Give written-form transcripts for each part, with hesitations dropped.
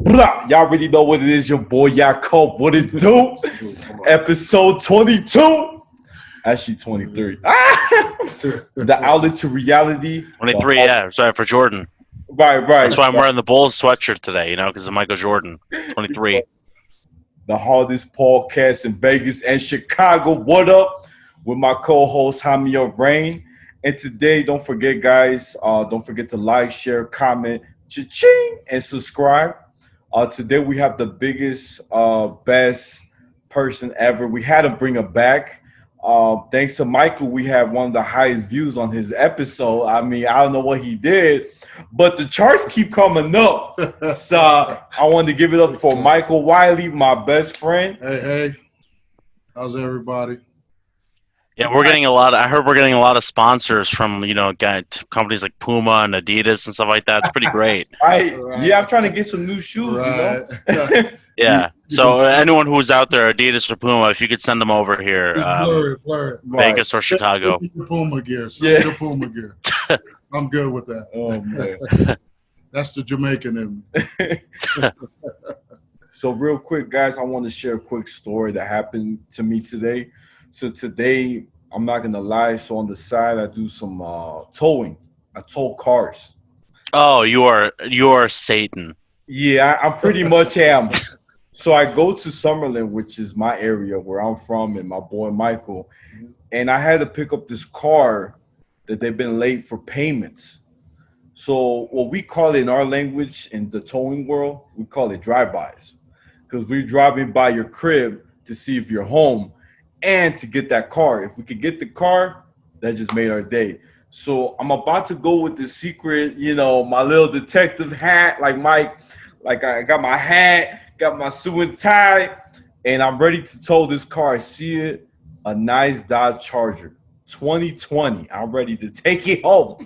Blah. Y'all already know what it is. Your boy Yaakov. What it do? Episode 22. Actually, 23. The outlet to reality. 23, yeah. Sorry for Jordan. Right. That's why I'm wearing the Bulls sweatshirt today, because of Michael Jordan. 23. The hardest podcast in Vegas and Chicago. What up? With my co-host Hami Arain. And today, don't forget, guys, don't forget to like, share, comment, cha-ching, and subscribe. Today, we have the biggest, best person ever. We had to bring her back. Thanks to Michael, we had one of the highest views on his episode. I mean, I don't know what he did, but the charts keep coming up. So I wanted to give it up for Michael Wiley, my best friend. Hey. How's everybody? Yeah, we're getting a lot. I heard we're getting a lot of sponsors from companies like Puma and Adidas and stuff like that. It's pretty great. Right. Yeah, I'm trying to get some new shoes. Right. Yeah. So anyone who's out there, Adidas or Puma, if you could send them over here, Blur it. Vegas or Chicago. Puma gear. Yeah. Puma gear. I'm good with that. Oh man. That's the Jamaican in me. So real quick, guys, I want to share a quick story that happened to me today. So today, I'm not gonna lie. So on the side, I do some towing. I tow cars. Oh, you are Satan. Yeah, I pretty much am. So I go to Summerlin, which is my area where I'm from, and my boy Michael, and I had to pick up this car that they've been late for payments. So what we call it in our language in the towing world, we call it drive-bys, because we're driving by your crib to see if you're home and to get that car. If we could get the car, that just made our day. So I'm about to go with the secret, my little detective hat, like I got my hat, got my suit and tie, and I'm ready to tow this car. I see it, a nice Dodge Charger, 2020. I'm ready to take it home.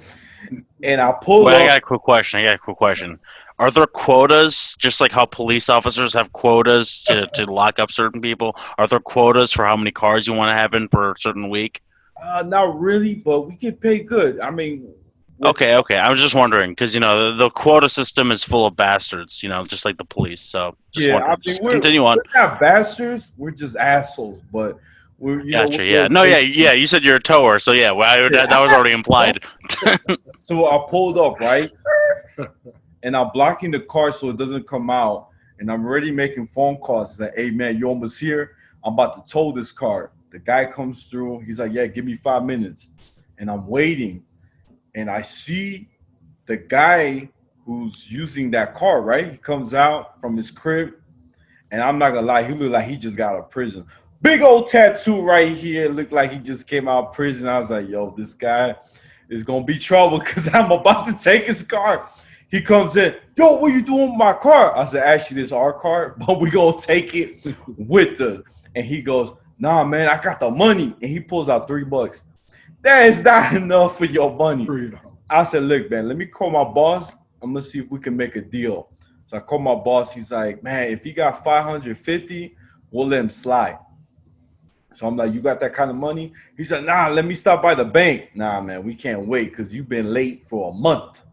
And I pull up. I got a quick question. Are there quotas, just like how police officers have quotas to lock up certain people? Are there quotas for how many cars you want to have in per certain week? Not really, but we get paid good. I mean, okay. I was just wondering because the quota system is full of bastards. Just like the police. So continue on. We're not bastards. We're just assholes. But we're gotcha. Yeah. You said you're a tower, so yeah. Well, that was already implied. So I pulled up, right? And I'm blocking the car so it doesn't come out. And I'm already making phone calls. Like, hey, man, you almost here? I'm about to tow this car. The guy comes through. He's like, yeah, give me 5 minutes. And I'm waiting. And I see the guy who's using that car, right? He comes out from his crib. And I'm not going to lie, he looked like he just got out of prison. Big old tattoo right here. Looked like he just came out of prison. I was like, yo, this guy is going to be trouble because I'm about to take his car. He comes in, yo, what you doing with my car? I said, actually, this is our car, but we gonna take it with us. And he goes, nah, man, I got the money. And he pulls out $3. That is not enough for your money. I said, look, man, let me call my boss. I'm gonna see if we can make a deal. So I called my boss. He's like, man, if he got 550, we'll let him slide. So I'm like, you got that kind of money? He said, nah, let me stop by the bank. Nah, man, we can't wait because you've been late for a month.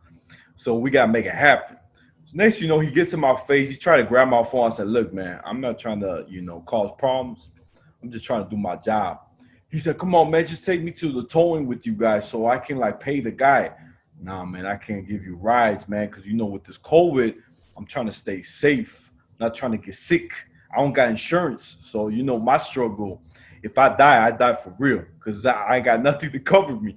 So we got to make it happen. So next, he gets in my face. He tried to grab my phone. I said, look, man, I'm not trying to, cause problems. I'm just trying to do my job. He said, come on, man, just take me to the towing with you guys so I can, pay the guy. Nah, man, I can't give you rides, man, because, with this COVID, I'm trying to stay safe, not trying to get sick. I don't got insurance. So, my struggle. If I die for real because I ain't got nothing to cover me.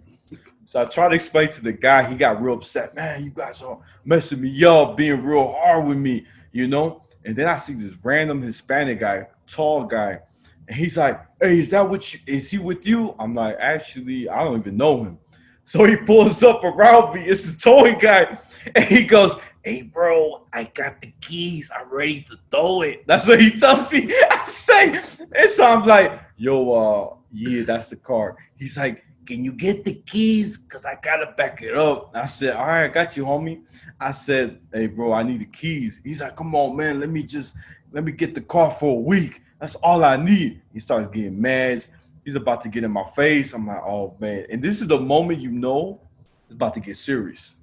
So I tried to explain to the guy. He got real upset. Man, you guys are messing me up, being real hard with me, And then I see this random Hispanic guy, tall guy. And he's like, hey, is he with you? I'm like, actually, I don't even know him. So he pulls up around me. It's the towing guy. And he goes, hey, bro, I got the keys. I'm ready to throw it. That's what he tells me. I say, and so I'm like, yo, yeah, that's the car. He's like, can you get the keys? Because I got to back it up. I said, all right, I got you, homie. I said, hey, bro, I need the keys. He's like, come on, man. Let me get the car for a week. That's all I need. He starts getting mad. He's about to get in my face. I'm like, oh, man. And this is the moment it's about to get serious.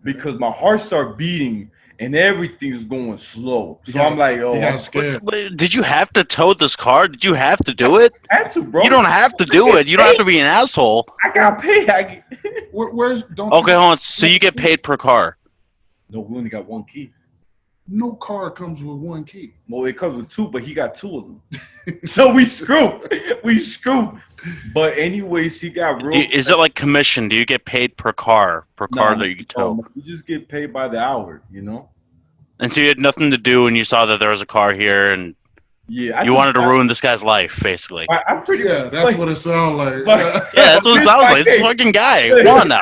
because my heart started beating and everything's going slow. So I'm like, oh, He I'm got scared. Did you have to tow this car? Did you have to do it? I had to, bro. You don't have to do it. You don't have to be an asshole. I got paid. Where's don't Okay, you, hold on. So you get paid per car. No, we only got one key. no car comes with one key. Well, it comes with two, but he got two of them. So we screw. We screw. But anyways, he got real. Is it like commission? Do you get paid per car that you tow? You just get paid by the hour, you know? And so you had nothing to do, and you saw that there was a car here, and Yeah. you wanted to ruin this guy's life, basically. I'm pretty. Yeah, that's what it sounds like. But- Yeah, that's what it sounds like. This fucking guy. Come on now.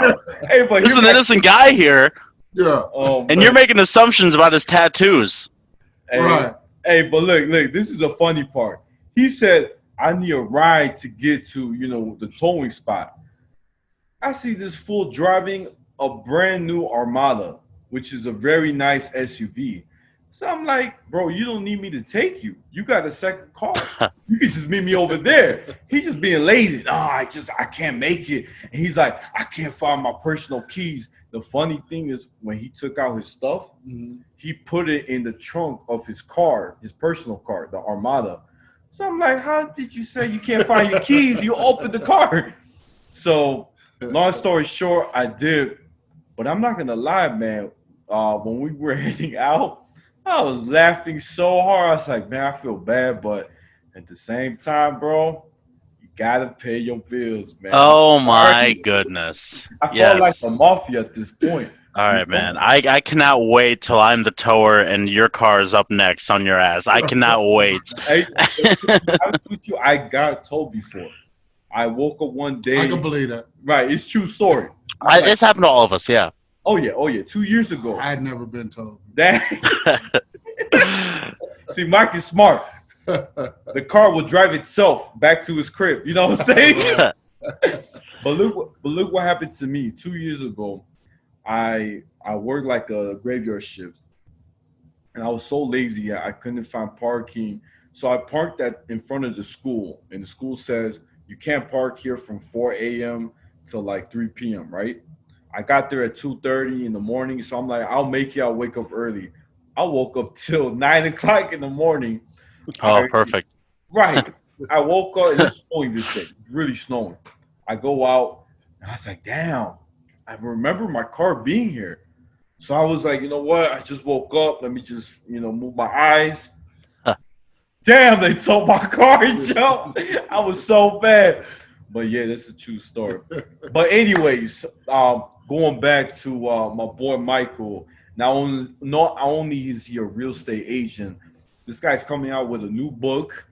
Hey, but There's an innocent guy here, yeah, and you're making assumptions about his tattoos. Hey, right. Hey, but look, this is the funny part. He said, I need a ride to get to, the towing spot. I see this fool driving a brand new Armada, which is a very nice SUV. So I'm like, bro, you don't need me to take you. You got a second car. You can just meet me over there. He's just being lazy. No, I can't make it. And he's like, I can't find my personal keys. The funny thing is when he took out his stuff, he put it in the trunk of his car, his personal car, the Armada. So I'm like, how did you say you can't find your keys? You opened the car. So long story short, I did. But I'm not going to lie, man. When we were heading out, I was laughing so hard. I was like, man, I feel bad. But at the same time, bro, you got to pay your bills, man. Oh, my goodness. I felt like the mafia at this point. All right, man. I cannot wait till I'm the tower and your car is up next on your ass. I cannot wait. I got told before. I woke up one day. I can believe that. Right, it's true story. It's happened to all of us, yeah. Oh yeah. 2 years ago. I'd never been told. See, Mike is smart. The car will drive itself back to his crib. You know what I'm saying? But look what happened to me 2 years ago. I worked like a graveyard shift, and I was so lazy I couldn't find parking. So I parked in front of the school, and the school says you can't park here from 4 a.m. to like 3 p.m. Right? I got there at 2:30 in the morning, so I'm like, I'll make it. I'll wake up early. I woke up till 9 o'clock in the morning. Oh, perfect. Right. I woke up. It's snowing this day. Really snowing. I go out, and I was like, damn. I remember my car being here. So I was like, you know what? I just woke up. Let me just, move my eyes. Damn, they took my car, Joe. I was so bad. But yeah, that's a true story. But anyways, going back to my boy Michael. Not only is he a real estate agent, this guy's coming out with a new book.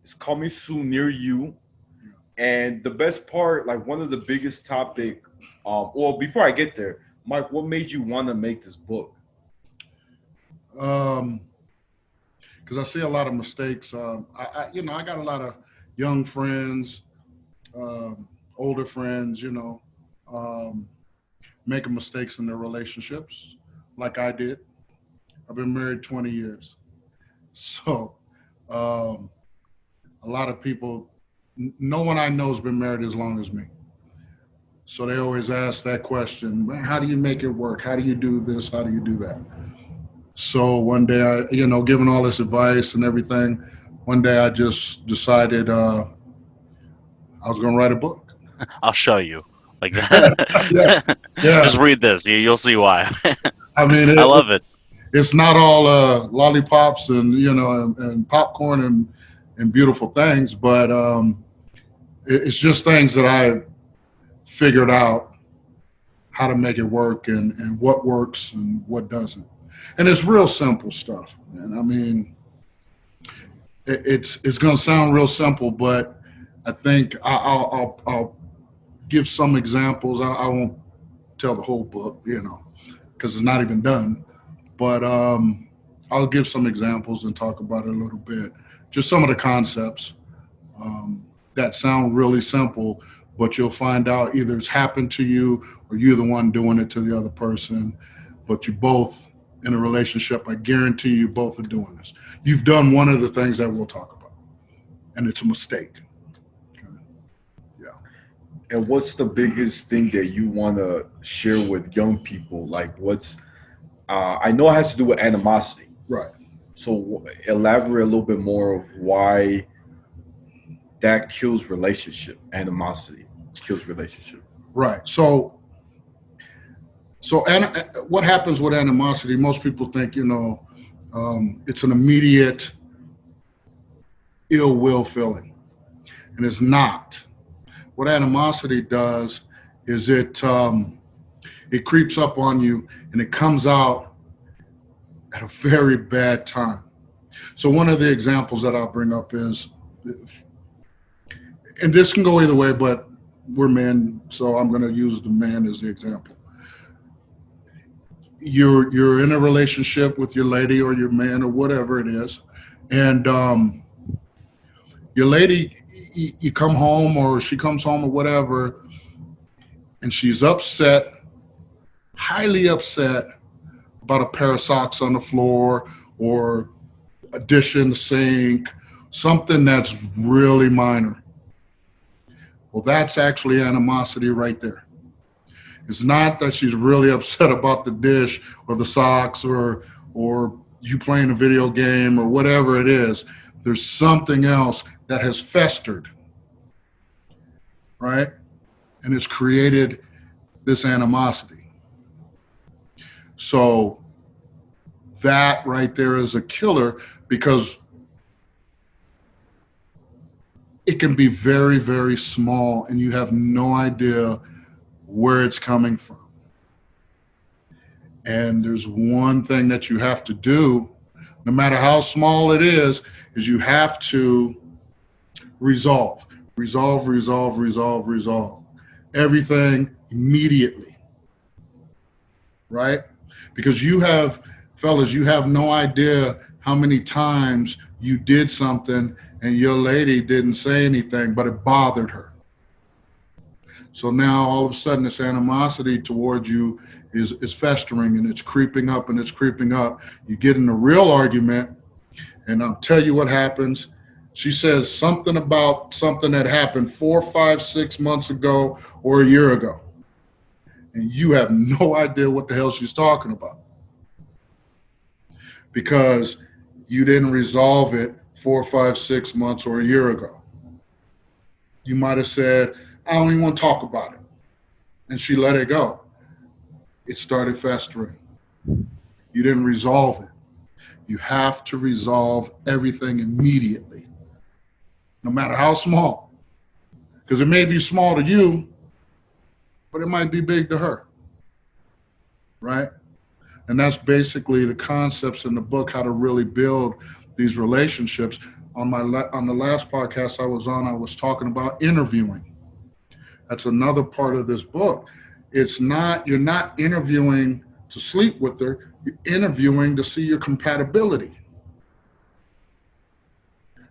It's coming soon near you. And the best part, like one of the biggest topic, well, before I get there, Mike, what made you want to make this book? Because I see a lot of mistakes. I got a lot of young friends, older friends, making mistakes in their relationships, like I did. I've been married 20 years, so a lot of people. No one I know has been married as long as me. So they always ask that question, how do you make it work? How do you do this? How do you do that? So one day, given all this advice and everything, one day I just decided I was going to write a book. I'll show you. Like that. Yeah. Just read this. You'll see why. I mean, I love it. It's not all lollipops and, and popcorn and beautiful things, but it's just things that I figured out how to make it work and what works and what doesn't. And it's real simple stuff, man. I mean, it's going to sound real simple, but I think I'll give some examples. I won't tell the whole book, because it's not even done. But I'll give some examples and talk about it a little bit. Just some of the concepts that sound really simple, but you'll find out either it's happened to you or you're the one doing it to the other person. But you both in a relationship, I guarantee you both are doing this. You've done one of the things that we'll talk about, and it's a mistake. Okay. Yeah. And what's the biggest thing that you want to share with young people? Like, what's I know it has to do with animosity. Right. So elaborate a little bit more of why that kills relationship. Animosity kills relationship. Right. What happens with animosity? Most people think, it's an immediate ill will feeling, and it's not. What animosity does is it creeps up on you, and it comes out at a very bad time. So one of the examples that I'll bring up is, and this can go either way, but we're men, so I'm going to use the man as the example. You're in a relationship with your lady or your man or whatever it is, and your lady, you come home or she comes home or whatever, and she's upset, highly upset about a pair of socks on the floor or a dish in the sink, something that's really minor. Well, that's actually animosity right there. It's not that she's really upset about the dish or the socks or you playing a video game or whatever it is. There's something else that has festered, right? And it's created this animosity. So that right there is a killer, because it can be very, very small and you have no idea where it's coming from. And there's one thing that you have to do, no matter how small it is you have to resolve everything immediately, right? Because you have no idea how many times you did something and your lady didn't say anything, but it bothered her. So now all of a sudden this animosity towards you is festering, and it's creeping up and it's creeping up. You get in a real argument, and I'll tell you what happens. She says something about something that happened 4, 5, 6 months ago or a year ago. And you have no idea what the hell she's talking about, because you didn't resolve it 4, 5, 6 months or a year ago. You might have said, I don't even want to talk about it. And she let it go. It started festering. You didn't resolve it. You have to resolve everything immediately, no matter how small. Because it may be small to you, but it might be big to her, right? And that's basically the concepts in the book, how to really build these relationships. On the last podcast I was on, I was talking about interviewing. That's another part of this book. You're not interviewing to sleep with her, you're interviewing to see your compatibility.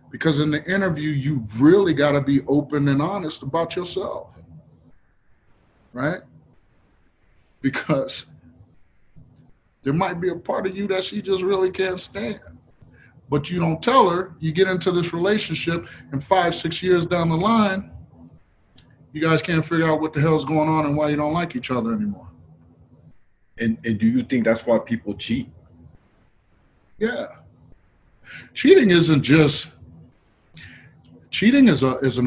Because in the interview, you really got to be open and honest about yourself, right? Because there might be a part of you that she just really can't stand. But you don't tell her, you get into this relationship, and 5, 6 years down the line, you guys can't figure out what the hell's going on and why you don't like each other anymore. And do you think that's why people cheat? Yeah. Cheating is an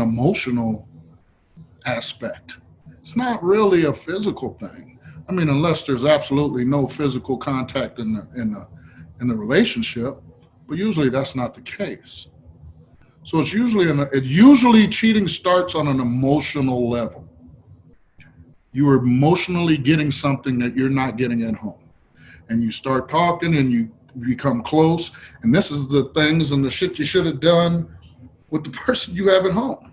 emotional aspect. It's not really a physical thing. I mean, unless there's absolutely no physical contact in the relationship, but usually that's not the case. So it's usually cheating starts on an emotional level. You are emotionally getting something that you're not getting at home. And you start talking and you become close. And this is the things and the shit you should have done with the person you have at home.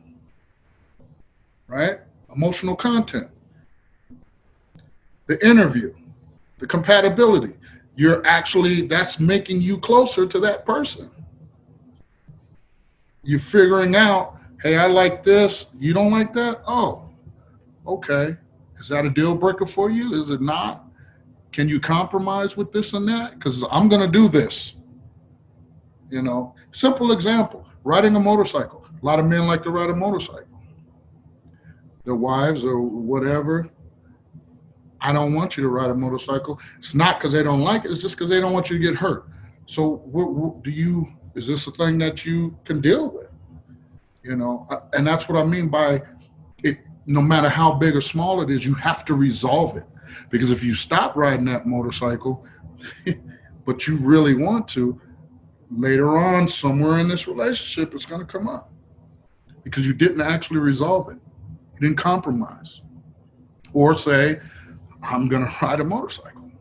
Right? Emotional content. The interview, the compatibility. That's making you closer to that person. You're figuring out, hey, I like this. You don't like that? Oh, okay. Is that a deal breaker for you? Is it not? Can you compromise with this and that? Because I'm going to do this. Simple example, riding a motorcycle. A lot of men like to ride a motorcycle. their wives or whatever, I don't want you to ride a motorcycle. It's not because they don't like it. It's just because they don't want you to get hurt. So is this a thing that you can deal with? And that's what I mean by it. No matter how big or small it is, you have to resolve it. Because if you stop riding that motorcycle, but you really want to, later on, somewhere in this relationship, it's going to come up because you didn't actually resolve it. You didn't compromise or say, I'm going to ride a motorcycle,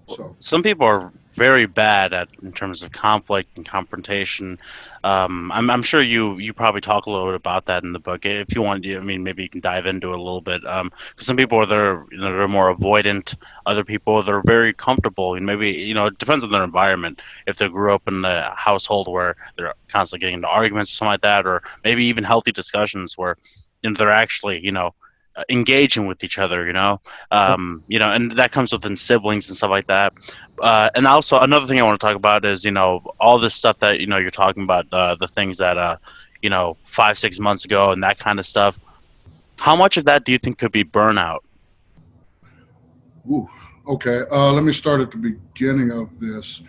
So Some people are very bad in terms of conflict and confrontation. I'm sure you probably talk a little bit about that in the book. If you want, I mean, maybe you can dive into it a little bit. Because some people are they're more avoidant. Other people they're very comfortable, and maybe it depends on their environment. If they grew up in a household where they're constantly getting into arguments or something like that, or maybe even healthy discussions where they're actually engaging with each other, and that comes within siblings and stuff like that. And also another thing I want to talk about is, all this stuff that, you're talking about, the things that, 5-6 months ago and that kind of stuff. How much of that do you think could be burnout? Ooh, okay. Let me start at the beginning of this.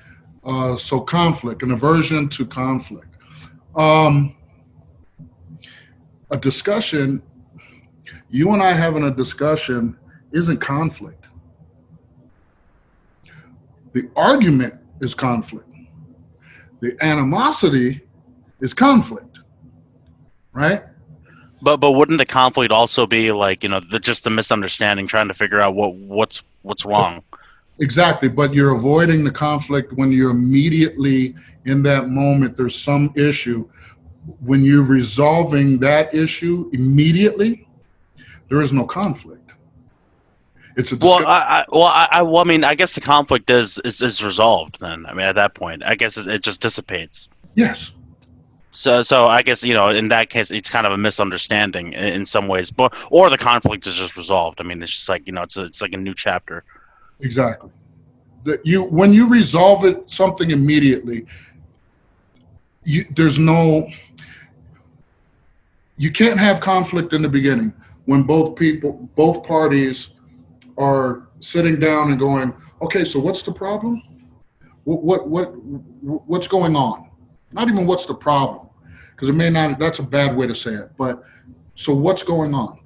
So conflict, an aversion to conflict. A discussion, you and I having a discussion isn't conflict. The argument is conflict. The animosity is conflict, right? But wouldn't the conflict also be like, just the misunderstanding, trying to figure out what's wrong? Exactly, but you're avoiding the conflict when you're immediately in that moment, there's some issue. When you're resolving that issue immediately, there is no conflict. It's a Well, discussion. I mean, I guess the conflict is resolved then. I mean, at that point, I guess it just dissipates. Yes, So I guess in that case, it's kind of a misunderstanding in some ways, but or the conflict is just resolved. I mean, it's just like it's like a new chapter. exactly. When you resolve something immediately, you can't have conflict in the beginning when both parties are sitting down and going, okay, so what's the problem? What's going on? Not even what's the problem, because it may not. That's a bad way to say it. But so what's going on?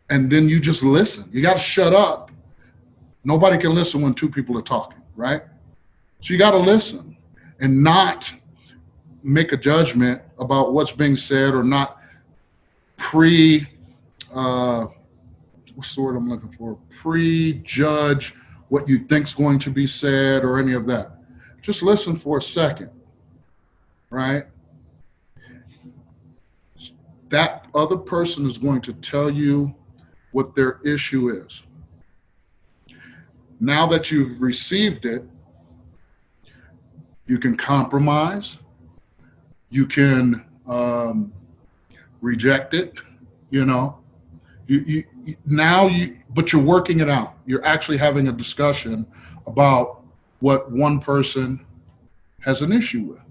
And then you just listen. You got to shut up. Nobody can listen when two people are talking, right? So you got to listen and not make a judgment about what's being said or not what's the word I'm looking for? Prejudge what you think's going to be said or any of that. Just listen for a second, right? That other person is going to tell you what their issue is. Now that you've received it, you can compromise. You can reject it, but you're working it out. You're actually having a discussion about what one person has an issue with.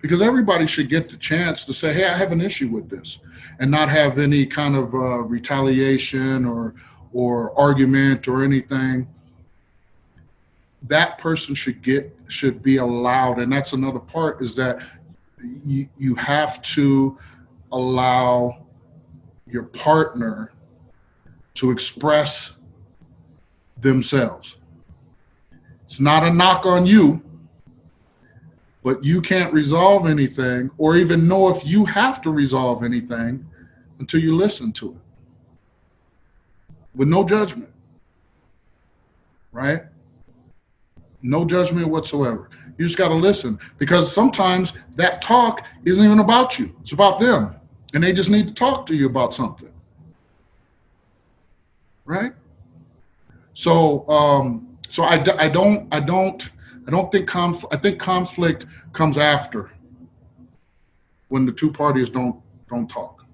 Because everybody should get the chance to say, hey, I have an issue with this, and not have any kind of retaliation or argument or anything. That person should be allowed. And that's another part, is that you have to allow your partner to express themselves. It's not a knock on you, but you can't resolve anything or even know if you have to resolve anything until you listen to it with no judgment, right? No judgment whatsoever. You just got to listen, because sometimes that talk isn't even about you. It's about them, and they just need to talk to you about something, right? So, I don't think conflict. I think conflict comes after, when the two parties don't talk.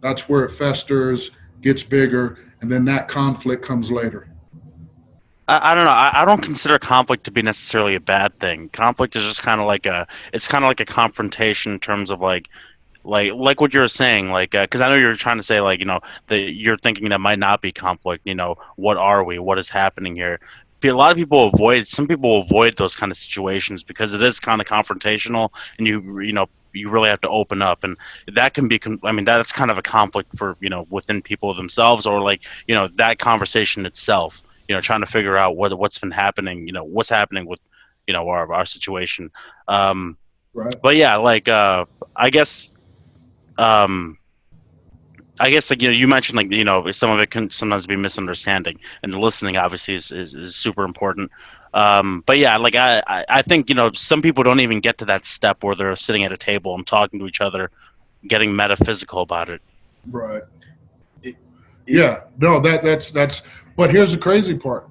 That's where it festers, gets bigger, and then that conflict comes later. I don't know. I don't consider conflict to be necessarily a bad thing. Conflict is just kind of like it's kind of like a confrontation in terms of like like what you're saying, like because I know you're trying to say like that you're thinking that might not be conflict. What are we? What is happening here? A lot of people some people avoid those kind of situations because it is kind of confrontational, and you really have to open up, and that can be I mean that's kind of a conflict for within people themselves, or like that conversation itself, trying to figure out what's been happening, what's happening with our situation. Right. But yeah, like I guess like you mentioned, like some of it can sometimes be misunderstanding, and the listening obviously is super important. But yeah, like I think some people don't even get to that step where they're sitting at a table and talking to each other, getting metaphysical about it. Right. Yeah. No, that's. But here's the crazy part: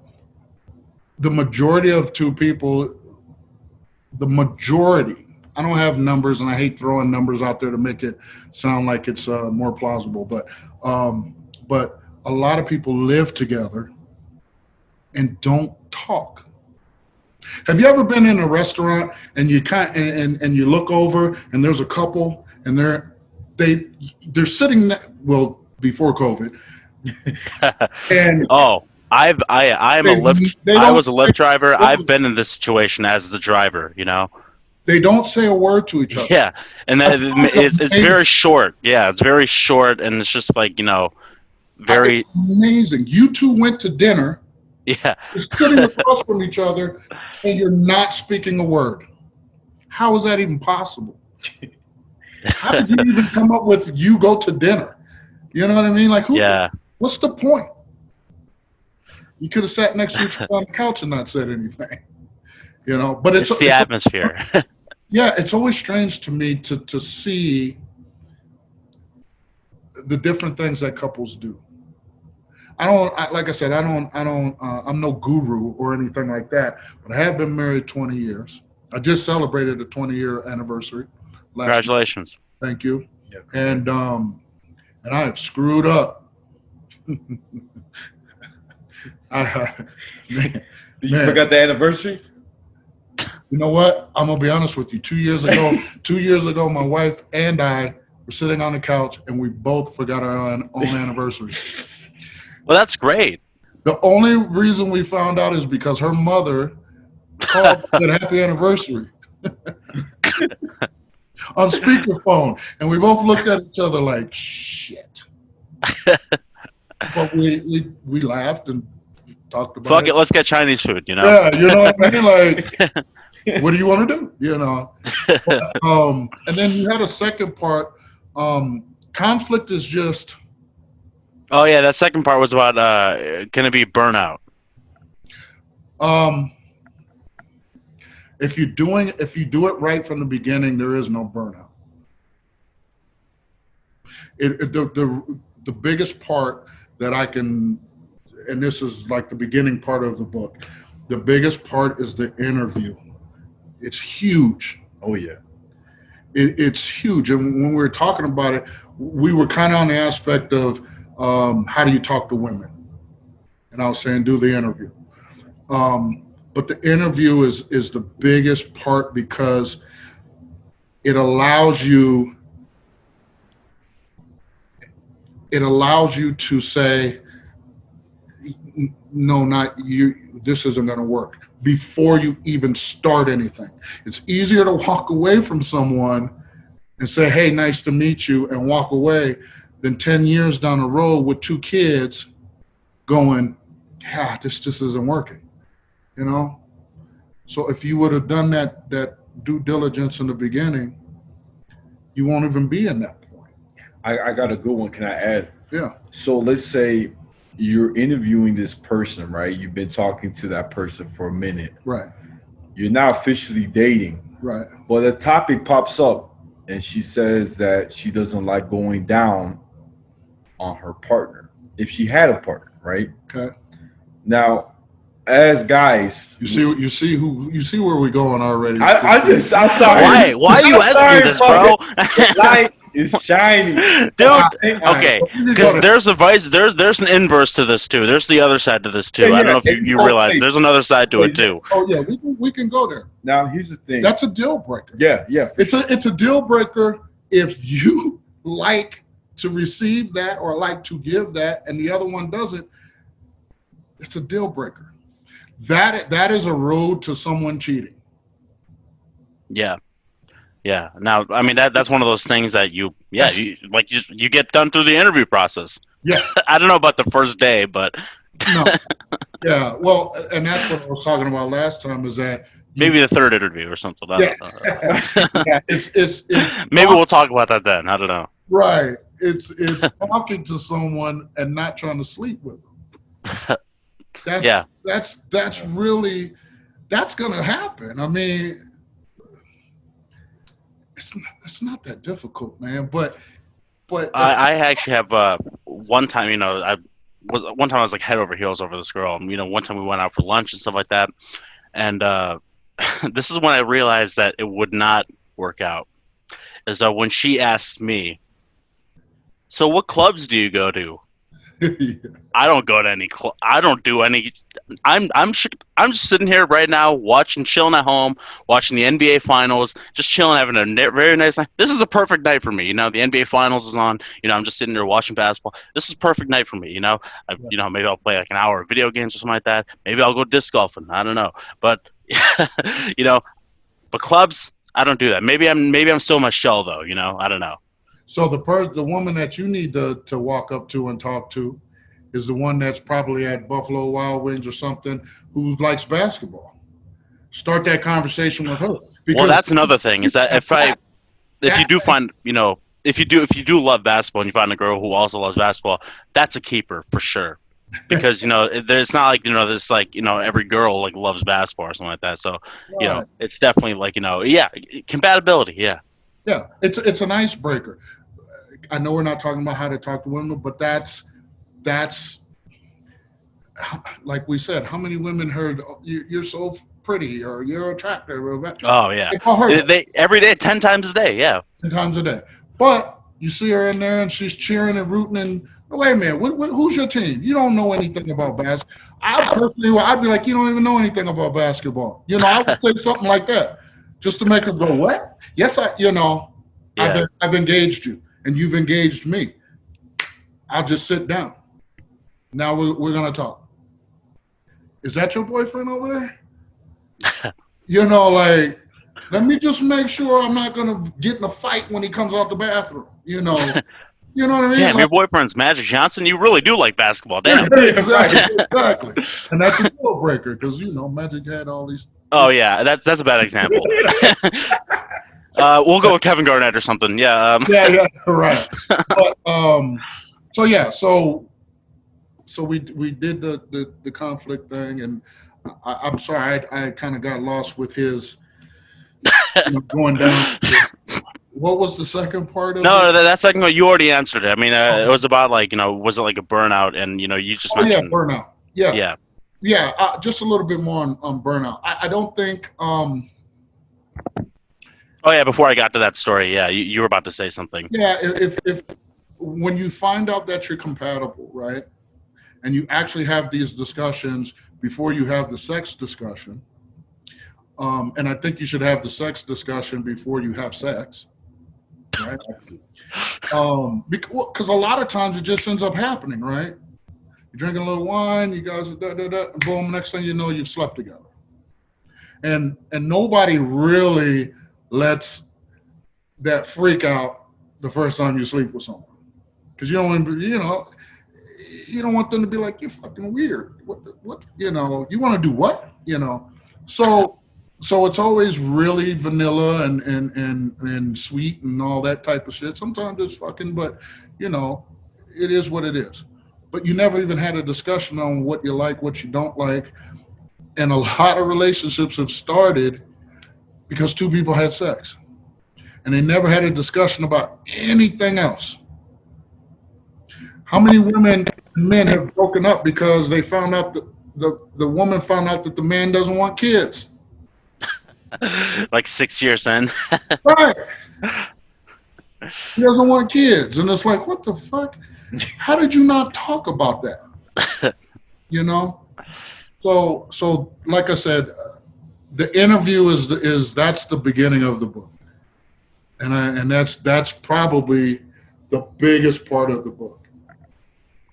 the majority of two people, the majority. I don't have numbers, and I hate throwing numbers out there to make it sound like it's more plausible. But a lot of people live together and don't talk. Have you ever been in a restaurant and you and you look over and there's a couple and they're sitting before COVID and I was a Lyft driver. I've been in this situation as the driver. They don't say a word to each other. Yeah, and it's very short. Yeah, it's very short, and it's just like very amazing. You two went to dinner. Yeah, you're sitting across from each other, and you're not speaking a word. How is that even possible? How did you even come up with you go to dinner? You know what I mean? Like, what's the point? You could have sat next to each other on the couch and not said anything. But it's the atmosphere. Yeah, it's always strange to me to see the different things that couples do. Like I said, I'm no guru or anything like that, but I have been married 20 years. I just celebrated a 20-year anniversary. Congratulations. Thank you. Yep. And I have screwed up. You forgot the anniversary? You know what? I'm gonna be honest with you. 2 years ago, my wife and I were sitting on the couch, and we both forgot our own anniversary. Well, that's great. The only reason we found out is because her mother called and said happy anniversary on speakerphone, and we both looked at each other like shit. But we laughed and talked about Fuck it, let's get Chinese food. Yeah, you know what I mean? Like. What do you want to do? But, and then you had a second part. Conflict is just. Oh yeah, that second part was about can it be burnout? If you do it right from the beginning, there is no burnout. The biggest part that I can, and this is like the beginning part of the book. The biggest part is the interview. It's huge. Oh, yeah. It's huge. And when we were talking about it, we were kind of on the aspect of how do you talk to women? And I was saying, do the interview. But the interview is the biggest part because it allows you to say, no, not you, this isn't going to work before you even start anything. It's easier to walk away from someone and say, hey, nice to meet you, and walk away than 10 years down the road with 2 kids going, yeah, this just isn't working, So if you would have done that due diligence in the beginning, you won't even be in that point. I got a good one. Can I add? Yeah. So let's say you're interviewing this person, right? You've been talking to that person for a minute. Right. You're now officially dating. Right. But a topic pops up and she says that she doesn't like going down on her partner. If she had a partner, right? Okay. Now, as guys, you see where we're going already. I'm sorry. Why are you asking me this, bro? Light is shiny, dude. Okay, because there's a vice. There's an inverse to this too. There's the other side to this too. Yeah, I don't know if you realize there's another side to it too. Oh yeah, we can go there. Now here's the thing. That's a deal breaker. Yeah. It's a deal breaker if you like to receive that or like to give that and the other one doesn't, it's a deal breaker. That is a road to someone cheating. Yeah. Yeah. Now, I mean, that's one of those things that you get done through the interview process. Yeah. I don't know about the first day, but No. Yeah. Well, and that's what I was talking about last time is that maybe the third interview or something. I yeah. don't know. Yeah. It's Maybe we'll talk about that then. I don't know. right. It's talking to someone and not trying to sleep with them. That's really gonna happen. I mean, it's not that difficult, man. But I actually have one time, I was like head over heels over this girl. One time we went out for lunch and stuff like that, and this is when I realized that it would not work out. Is that when she asked me, "So what clubs do you go to?" yeah. I don't go to any club. I don't do any. I'm just sitting here right now, chilling at home, watching the NBA Finals, just chilling, having a very nice night. This is a perfect night for me. The NBA Finals is on. I'm just sitting there watching basketball. This is a perfect night for me. Maybe I'll play like an hour of video games or something like that. Maybe I'll go disc golfing. I don't know, but but clubs, I don't do that. Maybe I'm still in my shell though. I don't know. So the woman that you need to walk up to and talk to is the one that's probably at Buffalo Wild Wings or something who likes basketball. Start that conversation with her. Well, that's another thing is that if you do love basketball and you find a girl who also loves basketball, that's a keeper for sure. Because there's not like there's like every girl like loves basketball or something like that. So right. It's definitely like compatibility. Yeah. Yeah, it's an icebreaker. I know we're not talking about how to talk to women, but that's like we said. How many women heard you're so pretty or you're attractive? Oh yeah, they every day, 10 times a day. Yeah, 10 times a day. But you see her in there and she's cheering and rooting and wait a minute, who's your team? You don't know anything about basketball. I'd be like, you don't even know anything about basketball. I would say something like that just to make her go, what? Yes, Yeah. I've engaged you and you've engaged me. I'll just sit down. Now we're gonna talk. Is that your boyfriend over there? Like, let me just make sure I'm not gonna get in a fight when he comes out the bathroom. You know what I mean? Damn, your boyfriend's Magic Johnson. You really do like basketball. Damn. Exactly. And that's a deal breaker because Magic had all these. Oh yeah, that's a bad example. We'll go with Kevin Garnett or something. Yeah. Yeah, right. But so we did the conflict thing, and I'm sorry I kind of got lost with his going down. What was the second part of it? No, that second one you already answered it. I mean, it was about like was it like a burnout, and you just mentioned burnout. Yeah. Just a little bit more on burnout. I don't think. Oh yeah, before I got to that story, yeah, you were about to say something. Yeah, if when you find out that you're compatible, right, and you actually have these discussions before you have the sex discussion, and I think you should have the sex discussion before you have sex, right? Because a lot of times it just ends up happening, right? You're drinking a little wine, you guys are and boom, next thing you know, you've slept together, and nobody really lets that freak out the first time you sleep with someone, because you don't want them to be like, you're fucking weird. What you want to do what? So it's always really vanilla and sweet and all that type of shit. Sometimes it's fucking, but it is what it is. But you never even had a discussion on what you like, what you don't like, and a lot of relationships have started because two people had sex and they never had a discussion about anything else. How many women and men have broken up because they found out that the woman found out that the man doesn't want kids? Like 6 years in. Right. He doesn't want kids. And it's like, what the fuck? How did you not talk about that? So like I said, the interview is that's the beginning of the book. and that's probably the biggest part of the book,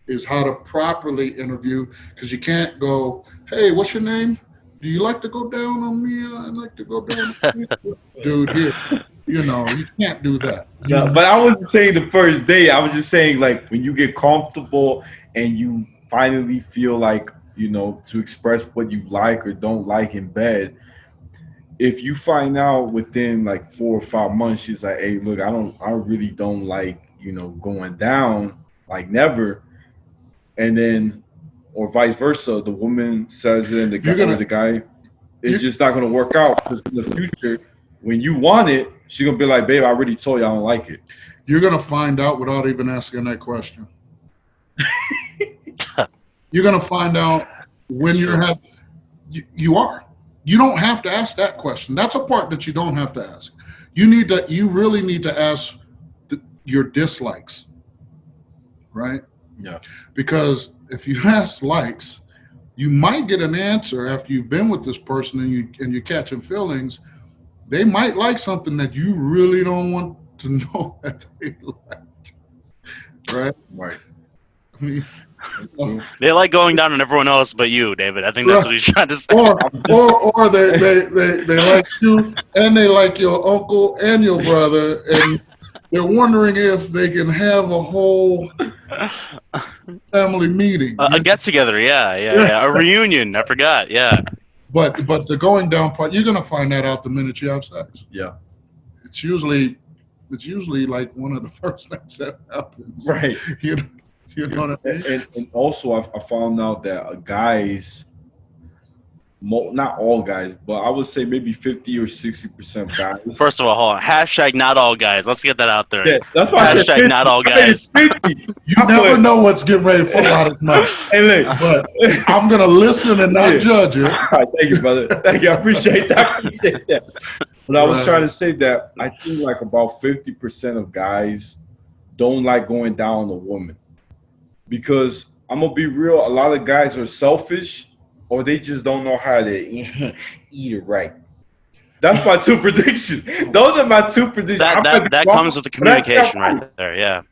is how to properly interview, because you can't go, hey, what's your name? Do you like to go down on me? I'd like to go down on you. Dude, here, you can't do that. No, but I wasn't saying the first date. I was just saying, like, when you get comfortable and you finally feel like, to express what you like or don't like in bed. If you find out within like 4 or 5 months, she's like, hey, look, I really don't like, going down, like never. And then, or vice versa, the woman says it and the guy is just not going to work out, because in the future, when you want it, she's going to be like, babe, I already told you I don't like it. You're going to find out without even asking that question. You're going to find out when you are. You don't have to ask that question. That's a part that you don't have to ask. You really need to ask your dislikes, right? Yeah. Because if you ask likes, you might get an answer after you've been with this person and you're catching feelings. They might like something that you really don't want to know that they like, right? Right. I mean, they like going down on everyone else but you, David. I think that's what he's trying to say. Or they like you, and they like your uncle and your brother, and they're wondering if they can have a whole family meeting. A get-together, yeah. A reunion, I forgot, yeah. But the going down part, you're going to find that out the minute you have sex. Yeah. It's usually like one of the first things that happens. Right. You know what I mean? And also, I found out that guys, not all guys, but I would say maybe 50 or 60% guys. First of all, hold on. Hashtag not all guys. Let's get that out there. Yeah, that's why Hashtag not all guys. You never know what's getting ready to fall out of his mouth. Hey, look. But I'm going to listen and not judge it. All right, thank you, brother. Thank you. I appreciate that. But I was trying to say that I think like about 50% of guys don't like going down on a woman. Because I'm going to be real, a lot of guys are selfish, or they just don't know how to eat it right. That's my two predictions. Those are my two predictions. That comes with the communication right there, yeah.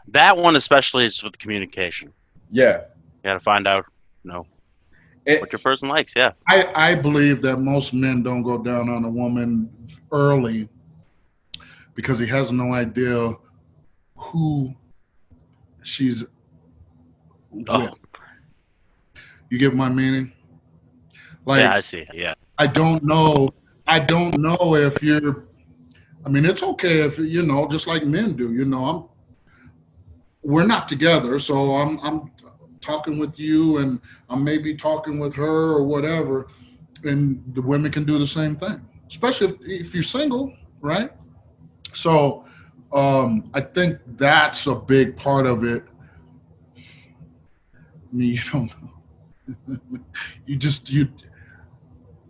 That one especially is with the communication. Yeah. You got to find out, what your person likes, yeah. I believe that most men don't go down on a woman early because he has no idea who she's with. You get my meaning? Like, yeah, I see. Yeah. I don't know if you're. I mean, it's okay if just like men do. We're not together, so I'm talking with you, and I'm maybe talking with her or whatever, and the women can do the same thing, especially if you're single, right? So, I think that's a big part of it. I mean, you don't know.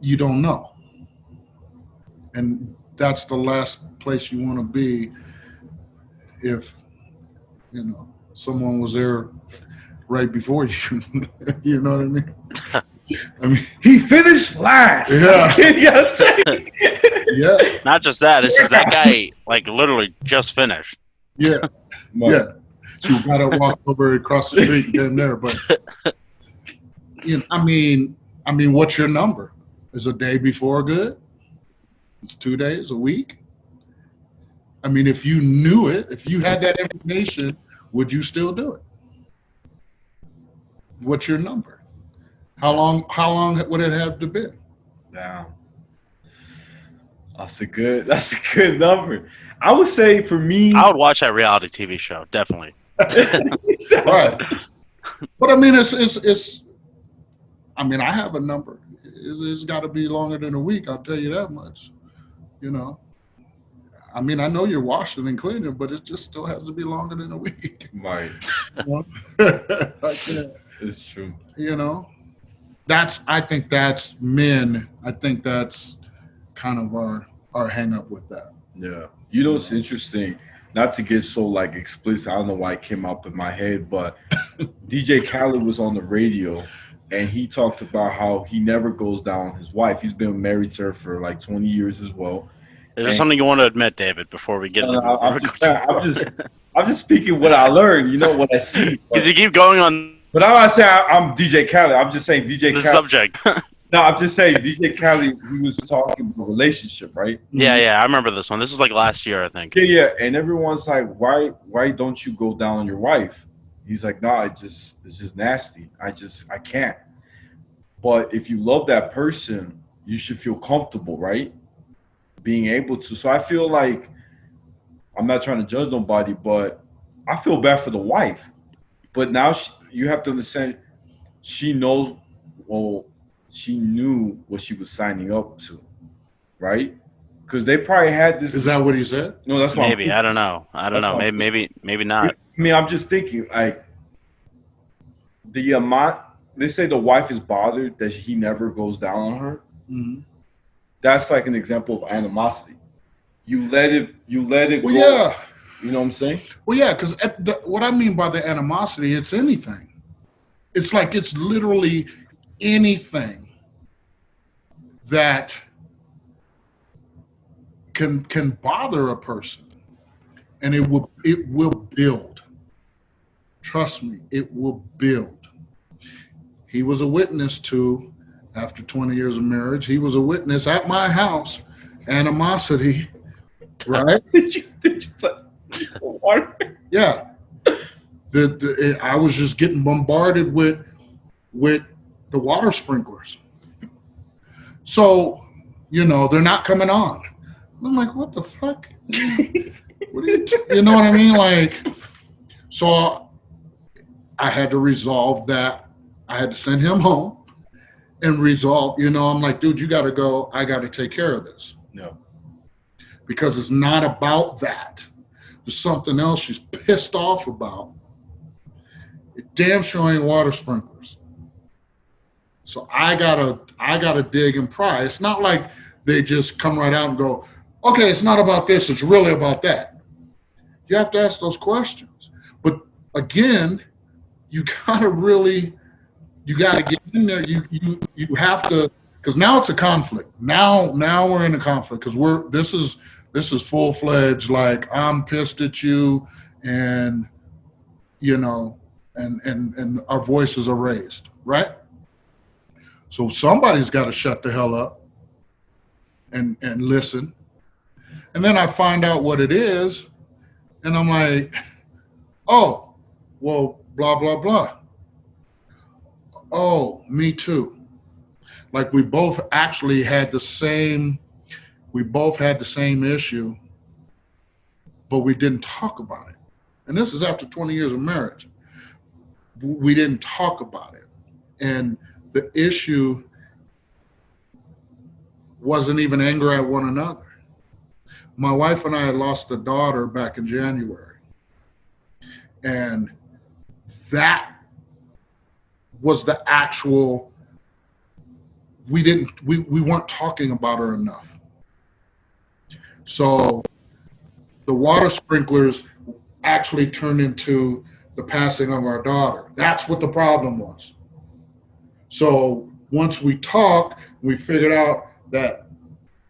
you don't know, and that's the last place you want to be if someone was there right before you. You know what I mean? I mean, he finished last. Yeah. Yeah. Not just that, it's just that guy like literally just finished. Yeah. Yeah. So you gotta walk over across the street and get in there, but I mean, what's your number? Is a day before good? It's 2 days, a week? I mean, if you knew it, if you had that information, would you still do it? What's your number? How long would it have to be? Damn. That's a good number. I would say for me, I would watch that reality TV show, definitely. Right. But I mean, it's. I mean, I have a number. It's got to be longer than a week. I'll tell you that much. I mean, I know you're washing and cleaning, but it just still has to be longer than a week. Right. I can't. It's true. I think that's men. I think that's kind of our hang up with that. Yeah. It's interesting. Not to get so like explicit. I don't know why it came up in my head, but DJ Khaled was on the radio. And he talked about how he never goes down on his wife. He's been married to her for like 20 years as well. Is there something you want to admit, David, before we get into I'm just speaking what I learned, what I see. But you keep going on. But I'm not saying I'm DJ Khaled. I'm just saying DJ the Khaled. Subject. No, I'm just saying DJ Khaled, he was talking about relationship, right? Yeah, I remember this one. This was like last year, I think. Yeah, and everyone's like, why don't you go down on your wife? He's like, no, it's just nasty. I can't. But if you love that person, you should feel comfortable, right? Being able to. So I feel like, I'm not trying to judge nobody, but I feel bad for the wife. But now you have to understand, she knows, she knew what she was signing up to, right? Because they probably had this. Is that what he said? No, that's what maybe. I don't know. Maybe not. I mean, I'm just thinking, like, the amount. They say the wife is bothered that he never goes down on her. Mm-hmm. That's like an example of animosity. You let it Well, go. yeah. You know what I'm saying? Well, yeah, because what I mean by the animosity, it's anything. It's like it's literally anything that can bother a person, and it will build. Trust me, it will build. He was a witness to, after 20 years of marriage, he was a witness at my house, animosity, right? Did you put water? Yeah. I was just getting bombarded with the water sprinklers. So, they're not coming on. I'm like, what the fuck? You know what I mean? Like, so I had to resolve that. I had to send him home and resolve, I'm like, dude, you got to go. I got to take care of this. No. Because it's not about that. There's something else she's pissed off about. It damn sure ain't water sprinklers. So I gotta dig and pry. It's not like they just come right out and go, okay, it's not about this, it's really about that. You have to ask those questions. But again, you gotta get in there. You have to, because now it's a conflict. Now we're in a conflict because this is full-fledged, like, I'm pissed at you, and and our voices are raised, right? So somebody's got to shut the hell up and listen. And then I find out what it is, and I'm like, oh, well, blah, blah, blah. Oh, me too. Like we both actually had the same issue, but we didn't talk about it. And this is after 20 years of marriage. We didn't talk about it. And the issue wasn't even anger at one another. My wife and I had lost a daughter back in January. And that was the actual, we weren't talking about her enough. So the water sprinklers actually turned into the passing of our daughter. That's what the problem was. So once we talked, we figured out that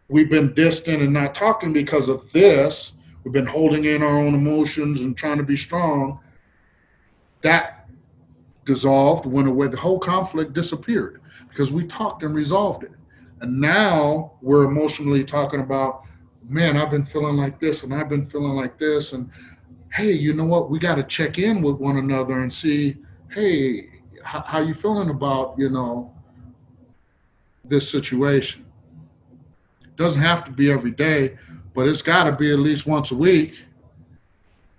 we've been distant and not talking because of this. We've been holding in our own emotions and trying to be strong. That dissolved, went away. The whole conflict disappeared because we talked and resolved it. And now we're emotionally talking about, man, I've been feeling like this and I've been feeling like this. And hey, you know what? We got to check in with one another and see, hey, how you feeling about, this situation? It doesn't have to be every day, but it's got to be at least once a week.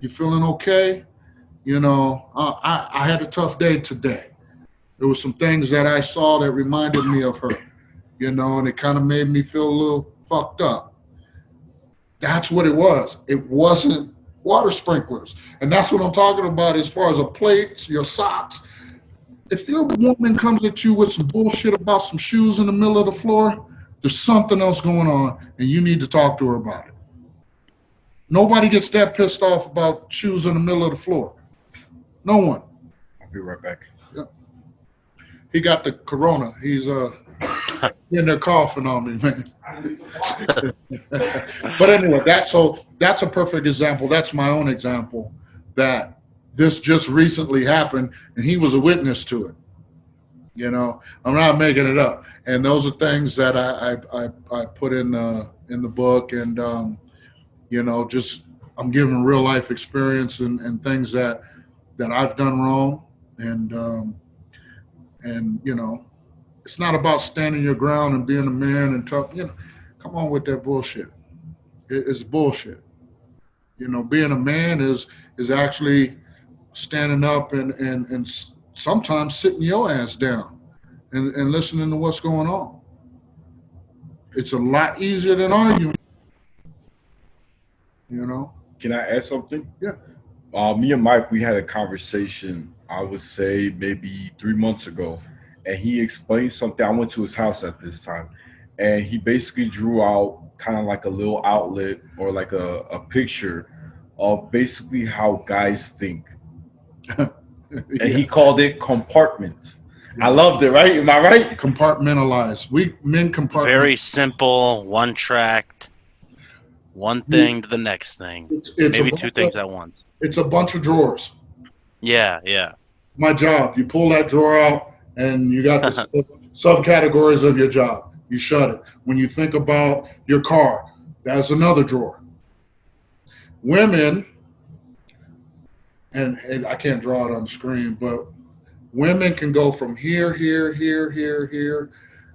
You feeling okay? I had a tough day today. There were some things that I saw that reminded me of her, and it kind of made me feel a little fucked up. That's what it was. It wasn't water sprinklers. And that's what I'm talking about as far as a plate, your socks. If your woman comes at you with some bullshit about some shoes in the middle of the floor, there's something else going on, and you need to talk to her about it. Nobody gets that pissed off about shoes in the middle of the floor. No one. I'll be right back. Yeah. He got the corona. He's And they're coughing on me, man. But anyway, that's a perfect example. That's my own example that this just recently happened, and he was a witness to it. You know, I'm not making it up. And those are things that I put in the book, and you know, just I'm giving real life experience and things that I've done wrong, and you know, it's not about standing your ground and being a man and tough. You know, come on with that bullshit. It's bullshit. You know, being a man is actually standing up and sometimes sitting your ass down and listening to what's going on. It's a lot easier than arguing. You know. Can I add something? Yeah. Me and Mike, we had a conversation, I would say maybe 3 months ago, and he explained something. I went to his house at this time, and he basically drew out kind of like a little outlet or like a picture of basically how guys think. And he called it compartments. I loved it, right? Am I right? Compartmentalize. We men compartmentalize. Very simple, one tracked, one thing to the next thing. It's Maybe two things at once. It's a bunch of drawers. Yeah. My job, you pull that drawer out and you got the subcategories of your job. You shut it. When you think about your car, that's another drawer. Women, and I can't draw it on the screen, but women can go from here.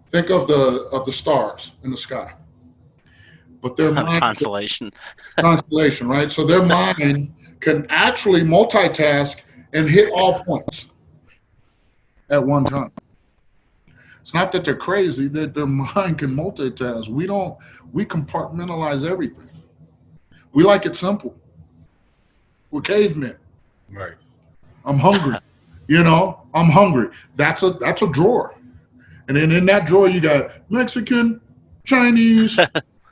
Think of the stars in the sky. But their mind, Constellation, right? So their mind can actually multitask and hit all points at one time. It's not that they're crazy, that their mind can multitask. We compartmentalize everything. We like it simple. We're cavemen. Right. I'm hungry. You know, I'm hungry. That's a drawer. And then in that drawer you got Mexican, Chinese,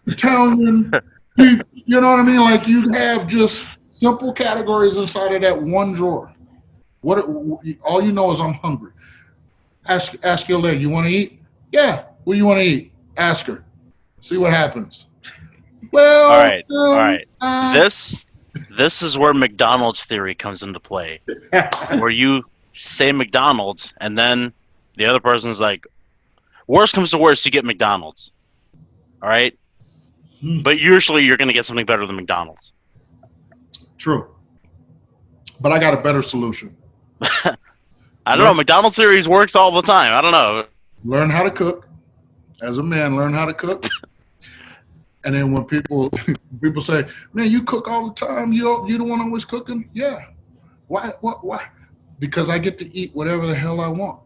Italian, you know what I mean? Like you have just simple categories inside of that one drawer. All you know is I'm hungry. Ask your lady, you want to eat? Yeah. What do you want to eat? Ask her. See what happens. Well, all right. This is where McDonald's theory comes into play, where you say McDonald's and then the other person's like, worst comes to worst, you get McDonald's. All right. But usually you're going to get something better than McDonald's. True. But I got a better solution. I don't know. McDonald's series works all the time. I don't know. Learn how to cook. As a man, learn how to cook. And then when people say, "Man, you cook all the time. You the one always cooking." Yeah. Why? Because I get to eat whatever the hell I want.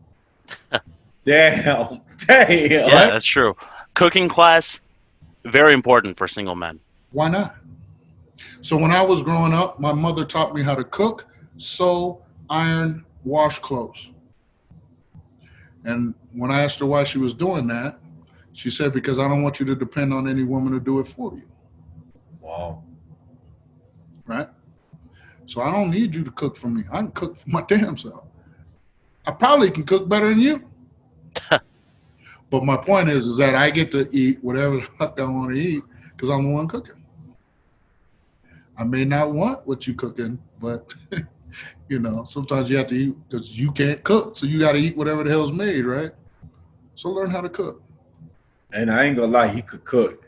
Damn. Yeah, right? That's true. Cooking class, very important for single men. Why not? So when I was growing up, my mother taught me how to cook, sew, iron, wash clothes. And when I asked her why she was doing that, she said, because I don't want you to depend on any woman to do it for you. Wow. Right? So I don't need you to cook for me. I can cook for my damn self. I probably can cook better than you. But my point is that I get to eat whatever the fuck I want to eat because I'm the one cooking. I may not want what you cooking, but you know, sometimes you have to eat because you can't cook. So you got to eat whatever the hell's made, right? So learn how to cook. And I ain't gonna lie, he could cook.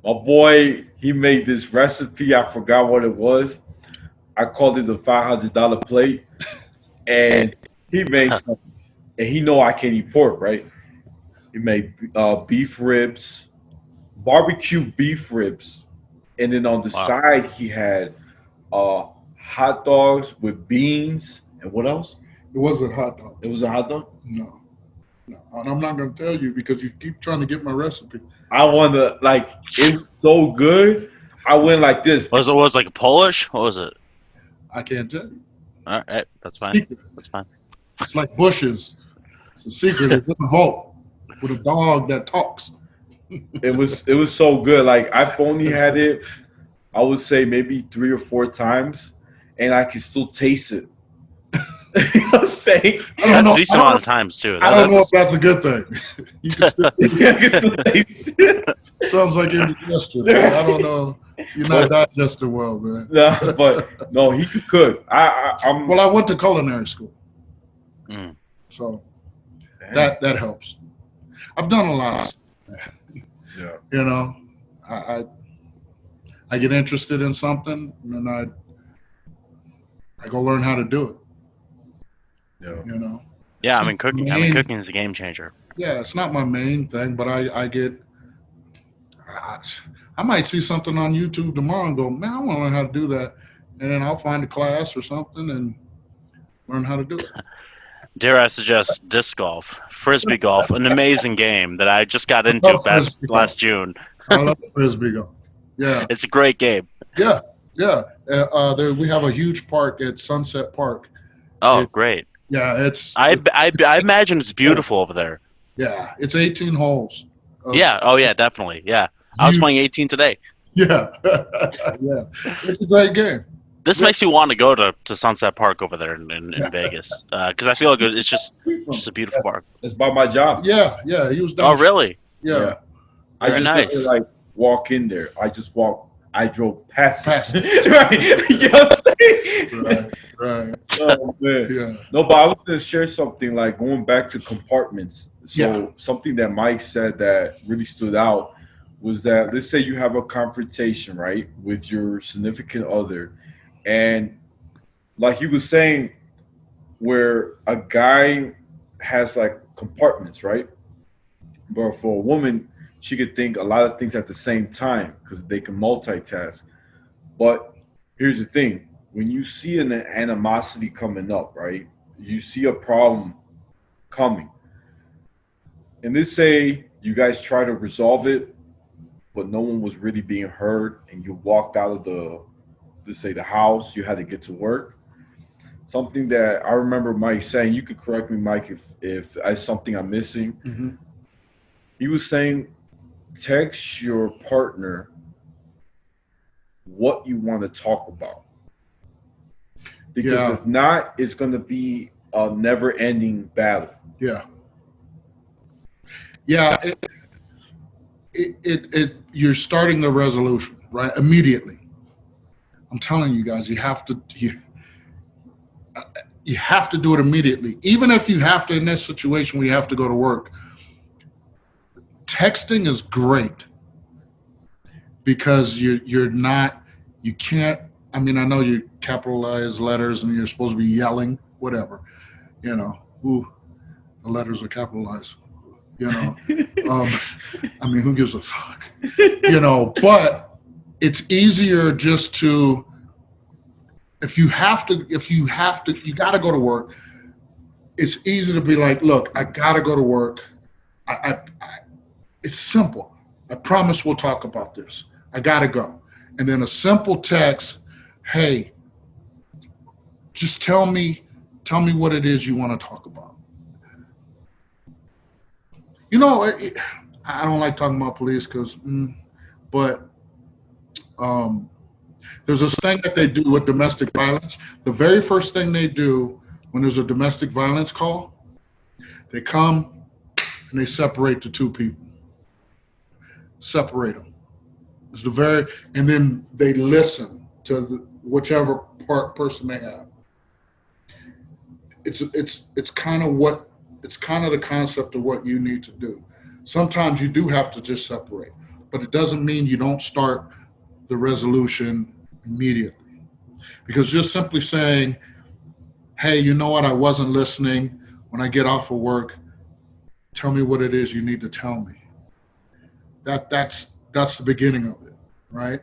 My boy, he made this recipe. I forgot what it was. I called it the $500 plate. And he made something. And he know I can't eat pork, right? He made beef ribs, barbecue beef ribs. And then on the side, he had hot dogs with beans. And what else? It wasn't hot dog. It was a hot dog? No. And I'm not going to tell you because you keep trying to get my recipe. I want to, like, it's so good. I went like this. Was it like a Polish? What was it? I can't tell you. All right, that's fine. Secret. That's fine. It's like bushes. It's a secret. It's in a hole with a dog that talks. It was so good. Like, I've only had it, I would say maybe 3 or 4 times, and I can still taste it. You know what I'm saying? I don't That's know. a decent amount of times too. I don't know if That's that's a good thing. You can still, sounds like indigestion. Man. I don't know. You're not digesting well, man. But no, he could cook. I'm. Well, I went to culinary school, mm. so that helps. I've done a lot. Yeah. You know, I get interested in something, and then I go learn how to do it. Yeah. You know. Yeah, It's not cooking. my main- Cooking is a game changer. Yeah, it's not my main thing, but I might see something on YouTube tomorrow and go, man, I want to learn how to do that, and then I'll find a class or something and learn how to do it. Dare I suggest disc golf, frisbee golf, an amazing game that I just got I into love frisbee golf. last June. I love frisbee golf. Yeah, It's a great game. yeah. We have a huge park at Sunset Park. Oh, great! Yeah, it's I imagine it's beautiful over there. yeah, it's 18 holes. Yeah. Oh, yeah. Definitely. Yeah. I was playing 18 today. Yeah, yeah. It's a great game. This makes you want to go to Sunset Park over there in Vegas because I feel like it's just a beautiful park. It's by my job. Yeah, he was down. Oh, really? Yeah. I Very just nice. didn't, like walk in there. I drove past Past it. Right. You know what I'm saying? Right. Oh man. Yeah. No, but I was gonna share something like going back to compartments. So something that Mike said that really stood out was that let's say you have a confrontation, right, with your significant other, and like he was saying, where a guy has like compartments, right? But for a woman, she could think a lot of things at the same time because they can multitask. But here's the thing: when you see an animosity coming up, right? You see a problem coming, and let's say you guys try to resolve it, but no one was really being heard, and you walked out of let's say the house. You had to get to work. Something that I remember Mike saying. You could correct me, Mike, if I something I'm missing. Mm-hmm. He was saying, text your partner what you want to talk about. Because if not, it's going to be a never-ending battle. Yeah. Yeah. You're starting the resolution, right? Immediately. I'm telling you guys, you have to do it immediately. Even if you have to, in this situation where you have to go to work, texting is great because you can't. I mean, I know you capitalize letters and you're supposed to be yelling, whatever. You know, ooh, the letters are capitalized. You know, I mean, who gives a fuck? You know, but it's easier just to. If you got to go to work. It's easy to be like, look, I got to go to work. It's simple. I promise we'll talk about this. I got to go. And then a simple text, hey, just tell me what it is you want to talk about. You know, I don't like talking about police but there's this thing that they do with domestic violence. The very first thing they do when there's a domestic violence call, they come and they separate the two people. Separate them. And then they listen to whichever person they have. It's kind of the concept of what you need to do. Sometimes you do have to just separate, but it doesn't mean you don't start the resolution immediately. Because just simply saying, hey, you know what, I wasn't listening. When I get off of work, tell me what it is you need to tell me. That's the beginning of it, right?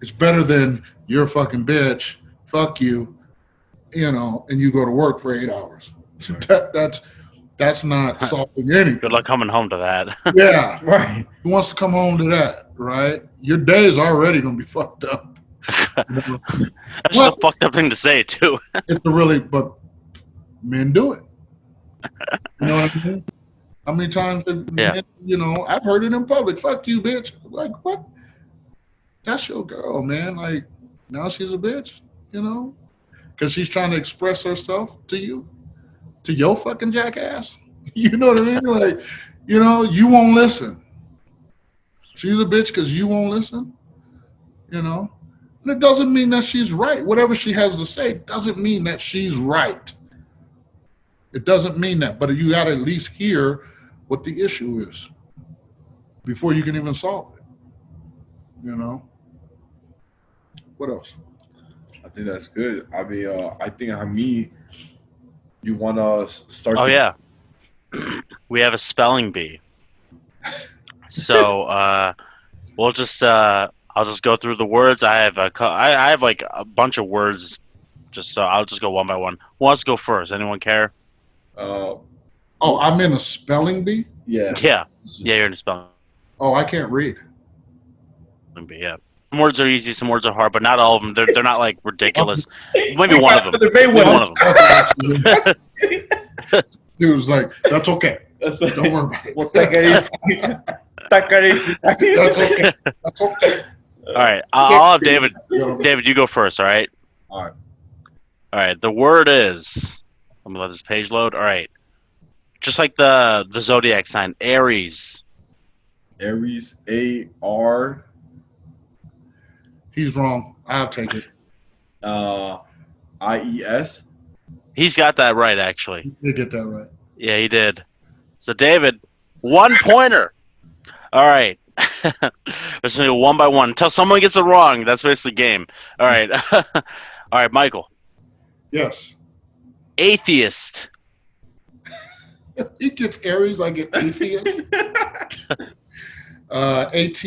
It's better than you're a fucking bitch, fuck you, you know, and you go to work for 8 hours. Right. That's not solving anything. Good luck coming home to that. Yeah. Right. Who wants to come home to that, right? Your day is already going to be fucked up. That's just a fucked up thing to say, too. But men do it. You know what I mean? How many times, men, you know, I've heard it in public. Fuck you, bitch. Like, what? That's your girl, man. Like, now she's a bitch, you know? because she's trying to express herself to you, to your fucking jackass. You know what I mean? Like, you won't listen. She's a bitch because you won't listen. And it doesn't mean that she's right. Whatever she has to say doesn't mean that she's right. It doesn't mean that. But you got to at least hear what the issue is before you can even solve it. What else? I think that's good. I mean, I think Hami, you want to start? Oh yeah, we have a spelling bee. So we'll just I'll just go through the words. I have I have like a bunch of words. Just so I'll just go one by one. Who wants to go first? Anyone care? Oh, I'm in a spelling bee? yeah. Yeah, you're in a spelling Oh, I can't read. bee. Yeah, some words are easy, some words are hard, but not all of them. They're not like ridiculous. Maybe one of them. Maybe one of them. Dude was like, that's okay. That's Don't worry about it. Well, that's That's okay. That's okay. All right, I'll have David. David, you go first. All right. All right. All right. The word is. Let me let this page load. All right. Just like the zodiac sign, Aries. Aries, A-R. He's wrong. I'll take it. I-E-S. He's got that right, actually. You get that right. Yeah, he did. So, David, 1 pointer. All right. Let's do one by one. Until someone gets it wrong. That's basically game. All right. All right, Michael. Yes. Atheist. He gets Aries, I get atheist. A-T-H.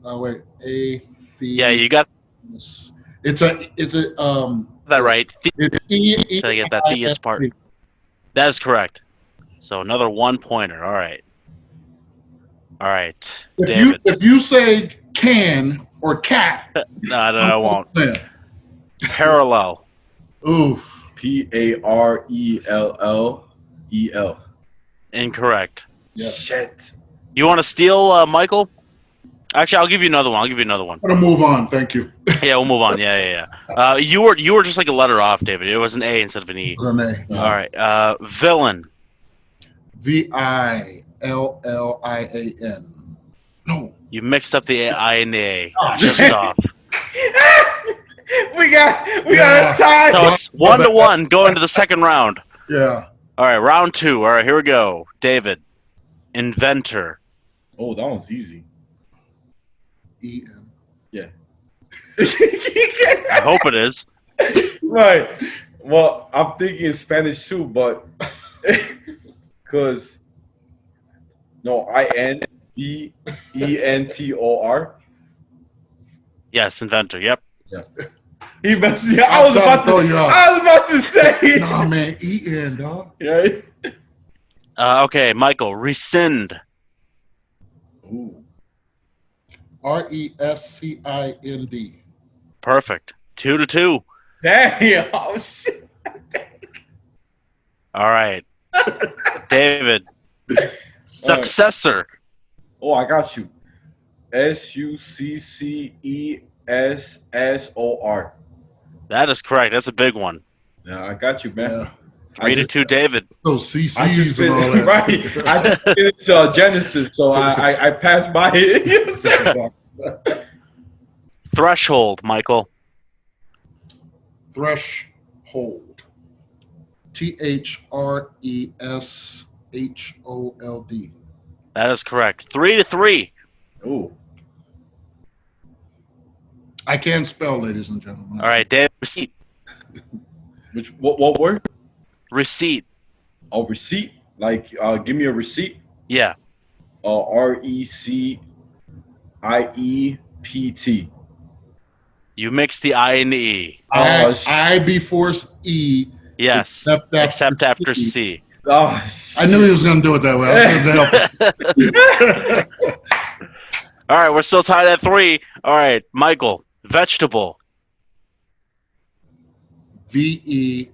Oh, wait. Atheist. Yeah, you got It's a that right. it's E. So I get that theist part. That is correct. So another 1 pointer. All right. All right, David. If you say can or cat, No, I won't. Parallel. Ooh. P-A-R-E-L-L-E-L. Incorrect. Yeah. Shit. You want to steal, Michael? Actually, I'll give you another one. I'm gonna move on. Thank you. Yeah, we'll move on. Yeah. You were just like a letter off, David. It was an A instead of an E. It was an A. All right. Villain. V-I-L-L-I-A-N. No. You mixed up the I and the A. Oh, Just shit. off. We got a tie. So it's 1-1 going to the second round. Yeah. All right, round 2. All right, here we go. David. Inventor. Oh, that one's easy. E-N. Yeah. I hope it is. Right. Well, I'm thinking Spanish too, but because I-N-V-E-N-T-O-R. Yes, inventor. Yep. Yeah. He messed me up. I was about to say. Nah, man. E-N, dog. Right? Okay, Michael. Rescind. Ooh. R-E-S-C-I-N-D. Perfect. 2-2. Damn. Oh, shit. All right. David. Successor. Oh, I got you. S-U-C-C-E-S-S-O-R. That is correct. That's a big one. Yeah, I got you, man. Yeah. 3-2, David. Those CCs I just and all finished, that. right. I just finished Genesis, so I passed by it. Threshold, Michael. Threshold. T-H-R-E-S-H-O-L-D. That is correct. 3-3. Ooh. I can spell, ladies and gentlemen. All right, David. Receipt. What word? Receipt. Oh, receipt. Like, give me a receipt. Yeah. R-E-C-I-E-P-T. You mixed the I and the E. I before E. Yes. Except after C. Oh, I knew he was going to do it that way. I was going to help him. All right, we're still tied at 3. All right, Michael. Vegetable. V-E-G-E-T-A-B-L-E.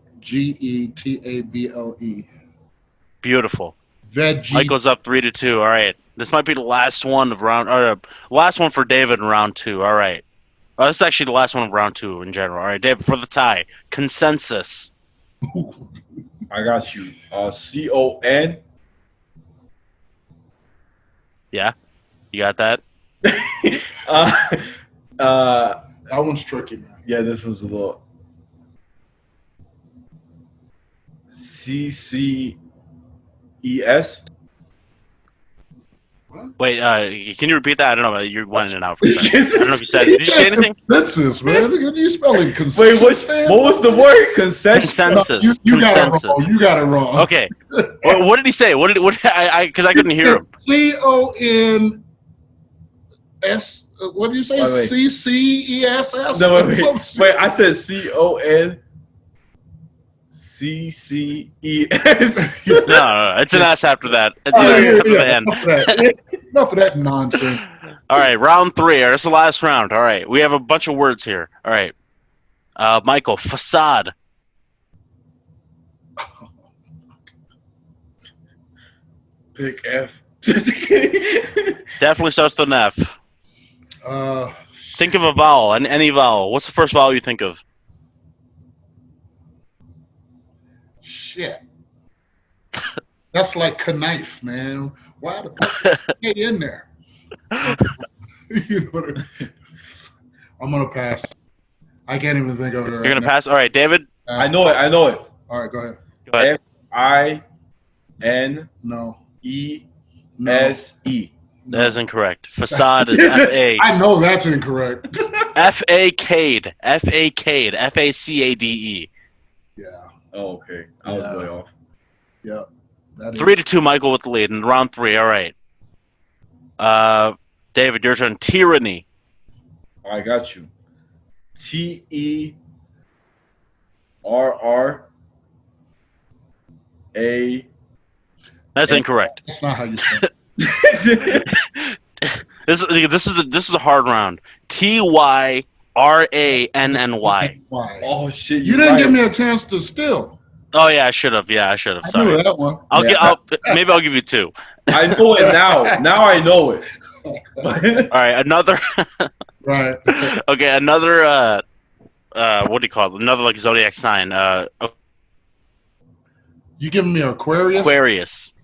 Beautiful. Veggie. Michael's up 3-2. All right. This might be the last one of round, or last one for David in round 2. All right. Oh, this is actually the last one of round 2 in general. All right, David, for the tie, consensus. I got you. CON. Yeah, you got that. uh, uh, That one's tricky, man. yeah, this was a little. CCES. Wait, can you repeat that? I don't know. You went in and out for a second. I don't know if you said. Did you say anything? Consensus, man. Look at you spelling consensus. Wait, what was the word? Consensus. Consensus. You got it Consensus. wrong. You got it wrong. Okay. What did he say? What I because I couldn't hear him. CONS. What do you say? Wait. CCESS. No, wait. I said CON. CCES. No, it's an S after that. It's Oh, an yeah, S after yeah, the N. Enough of that nonsense. All right, round 3. That's the last round. All right, we have a bunch of words here. All right, Michael, facade. Pick F. Definitely starts with an F. Think of a vowel, any vowel. What's the first vowel you think of? Shit. That's like knife, man. Why the fuck get in there? You know what I'm gonna pass. I can't even think of it. You're gonna pass. All right, David. I know it. All right, go ahead. Go ahead. FINESE. No. That is incorrect. Facade is F-A. I know that's incorrect. F-A-Cade. F-A-Cade. F-A-C-A-D-E. Yeah. Oh, okay. I was way off. Yeah. 3-2, Michael with the lead in round 3. All right. David, your turn. Tyranny. I got you. TERRA. That's incorrect. That's not how you spell it. This is a hard round. T-Y-R-A-N-N-Y. Why? Oh shit! You didn't give me a chance to steal. Oh yeah, I should have. Yeah, I should have. I Sorry. knew that one. Maybe I'll give you 2. I know it now. Now I know it. All right, another. Right. Okay, another. What do you call it? Another like zodiac sign. You giving me Aquarius? Aquarius.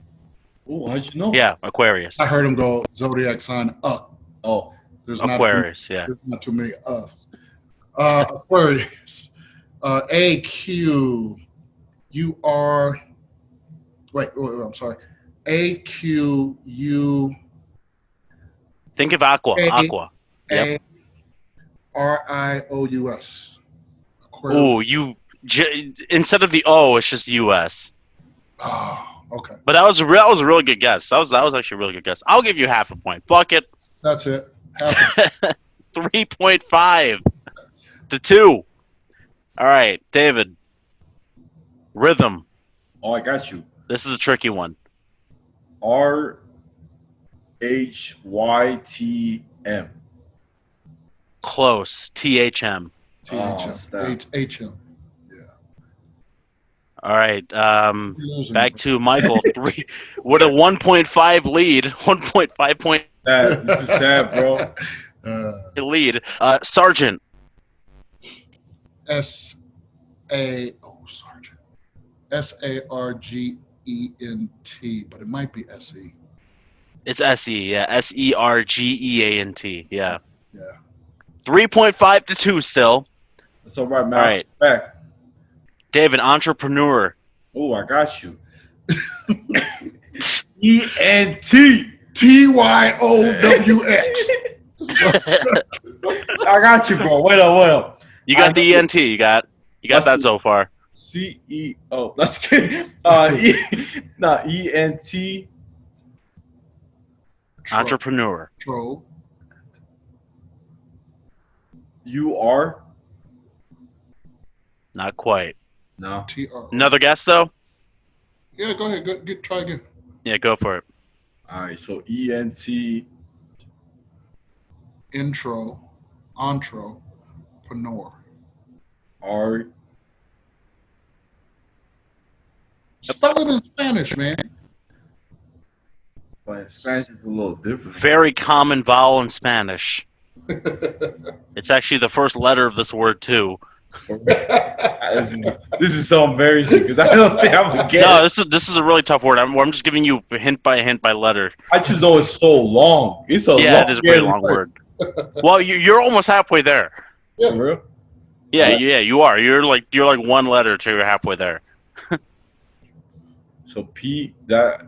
Oh, how'd you know? Yeah, Aquarius. I heard him go zodiac sign up. Oh, There's Aquarius. There's not too many us. Aquarius. A-Q-U-R. Wait, I'm sorry. A-Q-U. Think of aqua. Aqua. Yep. A-R-I-O-U-S. Ooh, instead of the O, it's just U.S. Oh, okay. But that was a really good guess. That was actually a really good guess. I'll give you half a point. Fuck it. That's it. 3.5 to 2. All right, David. Rhythm. oh, I got you. This is a tricky one. RHYTM. Close. THM. snap. H-M. All right. Back to Michael. 3 with a 1.5 lead. 1.5 point This is sad, bro. lead. Sergeant. Sergeant. S-A-R-G-E-N-T, but it might be S-E. It's S-E, yeah. S-E-R-G-E-A-N-T, yeah. Yeah. 3.5 to 2 still. That's all right, man. All right. Back. David, entrepreneur. Oh, I got you. E-N-T. T-Y-O-W-X. I got you, bro. Wait up. You got the E-N-T. You got that so far. C-E-O. Let's get E-N-T. Entrepreneur. Tro. U-R. Not quite. No. T-R. Another guess, though? Yeah, go ahead. Try again. Yeah, go for it. All right, so E-N-T. Entrepreneur. R. Spell it in Spanish, man. But in Spanish, it's a little different. Very common vowel in Spanish. It's actually the first letter of this word too. This is so embarrassing because I don't think I'm gonna get No, it. this is a really tough word. I'm just giving you hint by letter. I just know it's so long. It's a Yeah, long it is a pretty long word. Well, you're almost halfway there. For real? Yeah, you are. You're like one letter till you're halfway there. So P that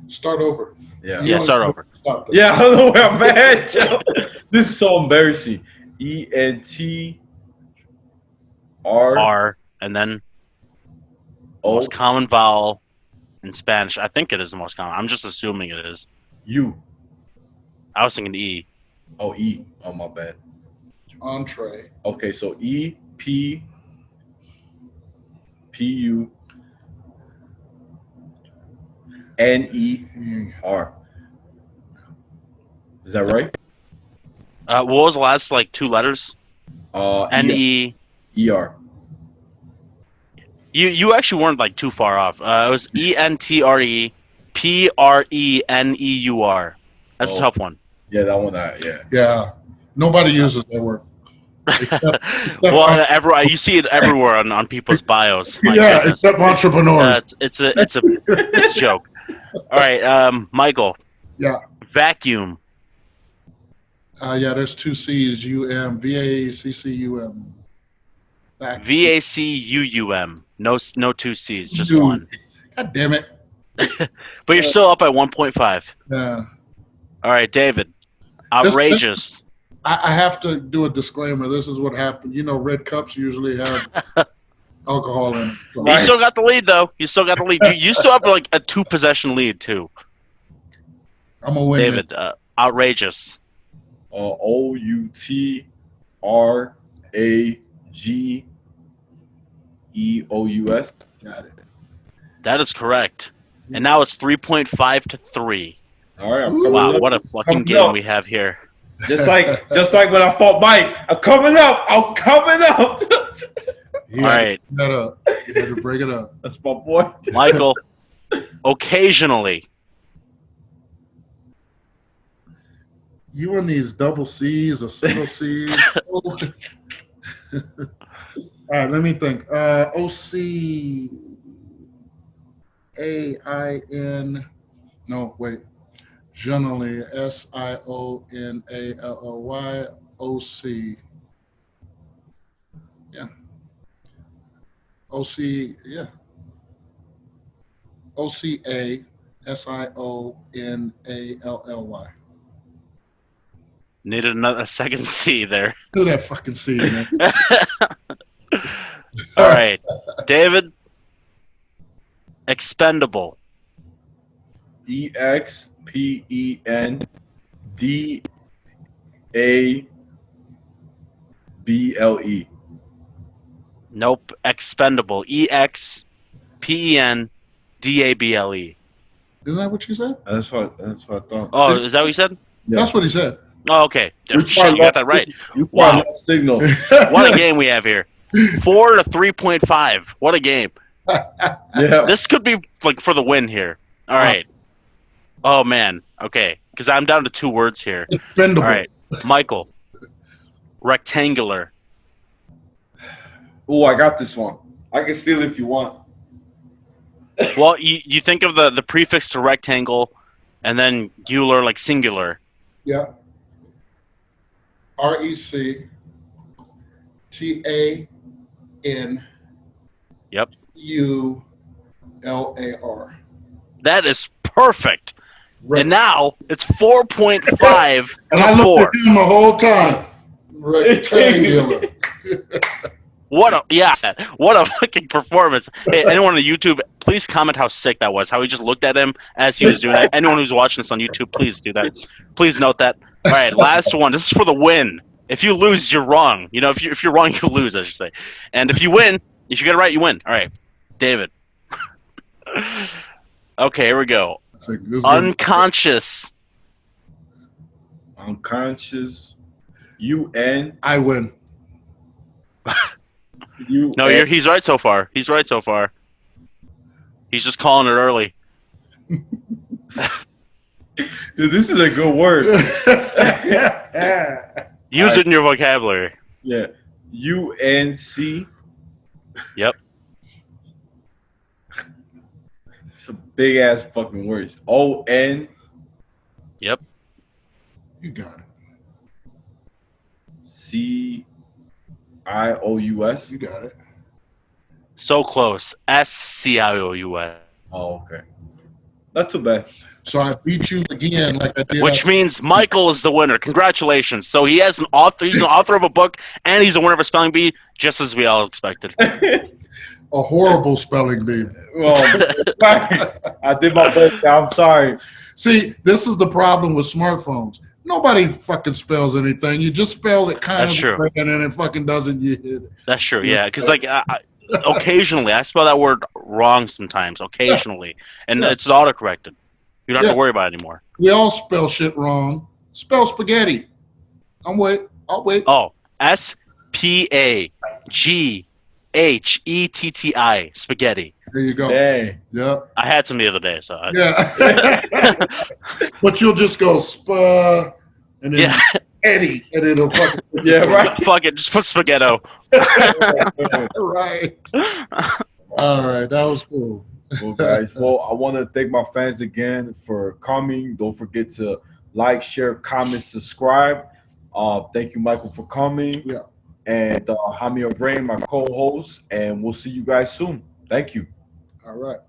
Start over. yeah. You Yeah, don't start know- over. stop it. Yeah, I don't know where I'm at, Joe. This is so embarrassing. ENTR R, and then O most common vowel in Spanish. I think it is the most common. I'm just assuming it is. U. I was thinking E. Oh, E. Oh, my bad. Entree. Okay, so E P P U NER. Is that right? What was the last like two letters? N-E. ER. You actually weren't like too far off. It was ENTRE PRENEUR. That's a Oh. tough one. Yeah, that one. Yeah. Yeah. Nobody uses that word. Well, you see it everywhere on people's bios. My Yeah, goodness. except entrepreneurs. It's a joke. All right, Michael. Yeah. Vacuum. Yeah, there's two C's, U-M, V-A-C-C-U-M. VACUUM. No two C's, just Dude. one. God damn it. But you're still up by 1.5. Yeah. All right, David. Outrageous. I have to do a disclaimer. This is what happened. You know, red cups usually have alcohol in it. So- You still got the lead, though. You still got the lead. You still have like a 2-possession lead, too. I'm going to win. David, outrageous. OUTRAGEOUS. Got it. That is correct. And now it's 3.5 to 3. All right, I'm coming Wow, up. what a fucking Coming game up. we have here. Just like when I fought Mike. I'm coming up. I'm coming up. He All had right, to break it up. He had to break it up. That's my boy. Michael. Occasionally. You and these double C's or single C's. All right, let me think. OCAIN. No, wait. Generally, SIONALLY. OC. Yeah. OC. Yeah. OCASIONALLY. Needed a second C there. Do that fucking C, man. All right, David. Expendable. EXPENDABLE. Nope. Expendable. EXPENDABLE. Isn't that what you said? That's what I thought. Oh, is that what you said? Yeah. That's what he said. Oh, okay. You Shit, you got that right. You Wow. wow. Signal. What a game we have here. 4 to 3.5. What a game. Yeah. This could be like for the win here. All right. Oh man. Okay. Because I'm down to 2 words here. Expendable. All right, Michael. Rectangular. Oh, I got this one. I can steal it if you want. Well, you think of the prefix to rectangle, and then gular like singular. Yeah. RECTAN. Yep. ULAR. That is perfect. And now it's 4.5 And I to looked 4. at him the whole time. Rectangular. What a fucking performance. Hey, anyone on YouTube, please comment how sick that was. How he just looked at him as he was doing that. Anyone who's watching this on YouTube, please do that. Please note that. All right, last one. This is for the win. If you lose, you're wrong. You know, if you're wrong, you lose, I should say. And if you win, if you get it right, you win. All right, David. Okay, here we go. Unconscious. Unconscious. UN. I win. No, he's right so far. He's right so far. He's just calling it early. Dude, this is a good word. Use it in your vocabulary. Yeah. UNC. Yep. It's a big ass fucking word. ON. Yep. You got it. CIOUS. You got it. So close. SCIOUS. Oh, okay. Not too bad. So I beat you again, like I did. Which means Michael is the winner. Congratulations. So he has an author. He's an author of a book, and he's a winner of a spelling bee, just as we all expected. A horrible spelling bee. Well, I did my best. I'm sorry. See, this is the problem with smartphones. Nobody fucking spells anything. You just spell it kind That's of true. and then it fucking doesn't. You hit it. That's true. Yeah, because like occasionally I spell that word wrong sometimes. Occasionally, and Yeah. it's autocorrected. You don't have Yeah. to worry about it anymore. We all spell shit wrong. Spell spaghetti. I'll wait. Oh, SPAGHETTI, spaghetti. There you go. Dang. Yep. I had some the other day, so Yeah. But you'll just go spa and then yeah. Eddie and it'll fucking Yeah, right. Fuck it, just put spaghetto. right. All right, that was cool. Well, guys, well, I want to thank my fans again for coming. Don't forget to like, share, comment, subscribe. Thank you, Michael, for coming. Yeah. And Hami Arain, my co-host. And we'll see you guys soon. Thank you. All right.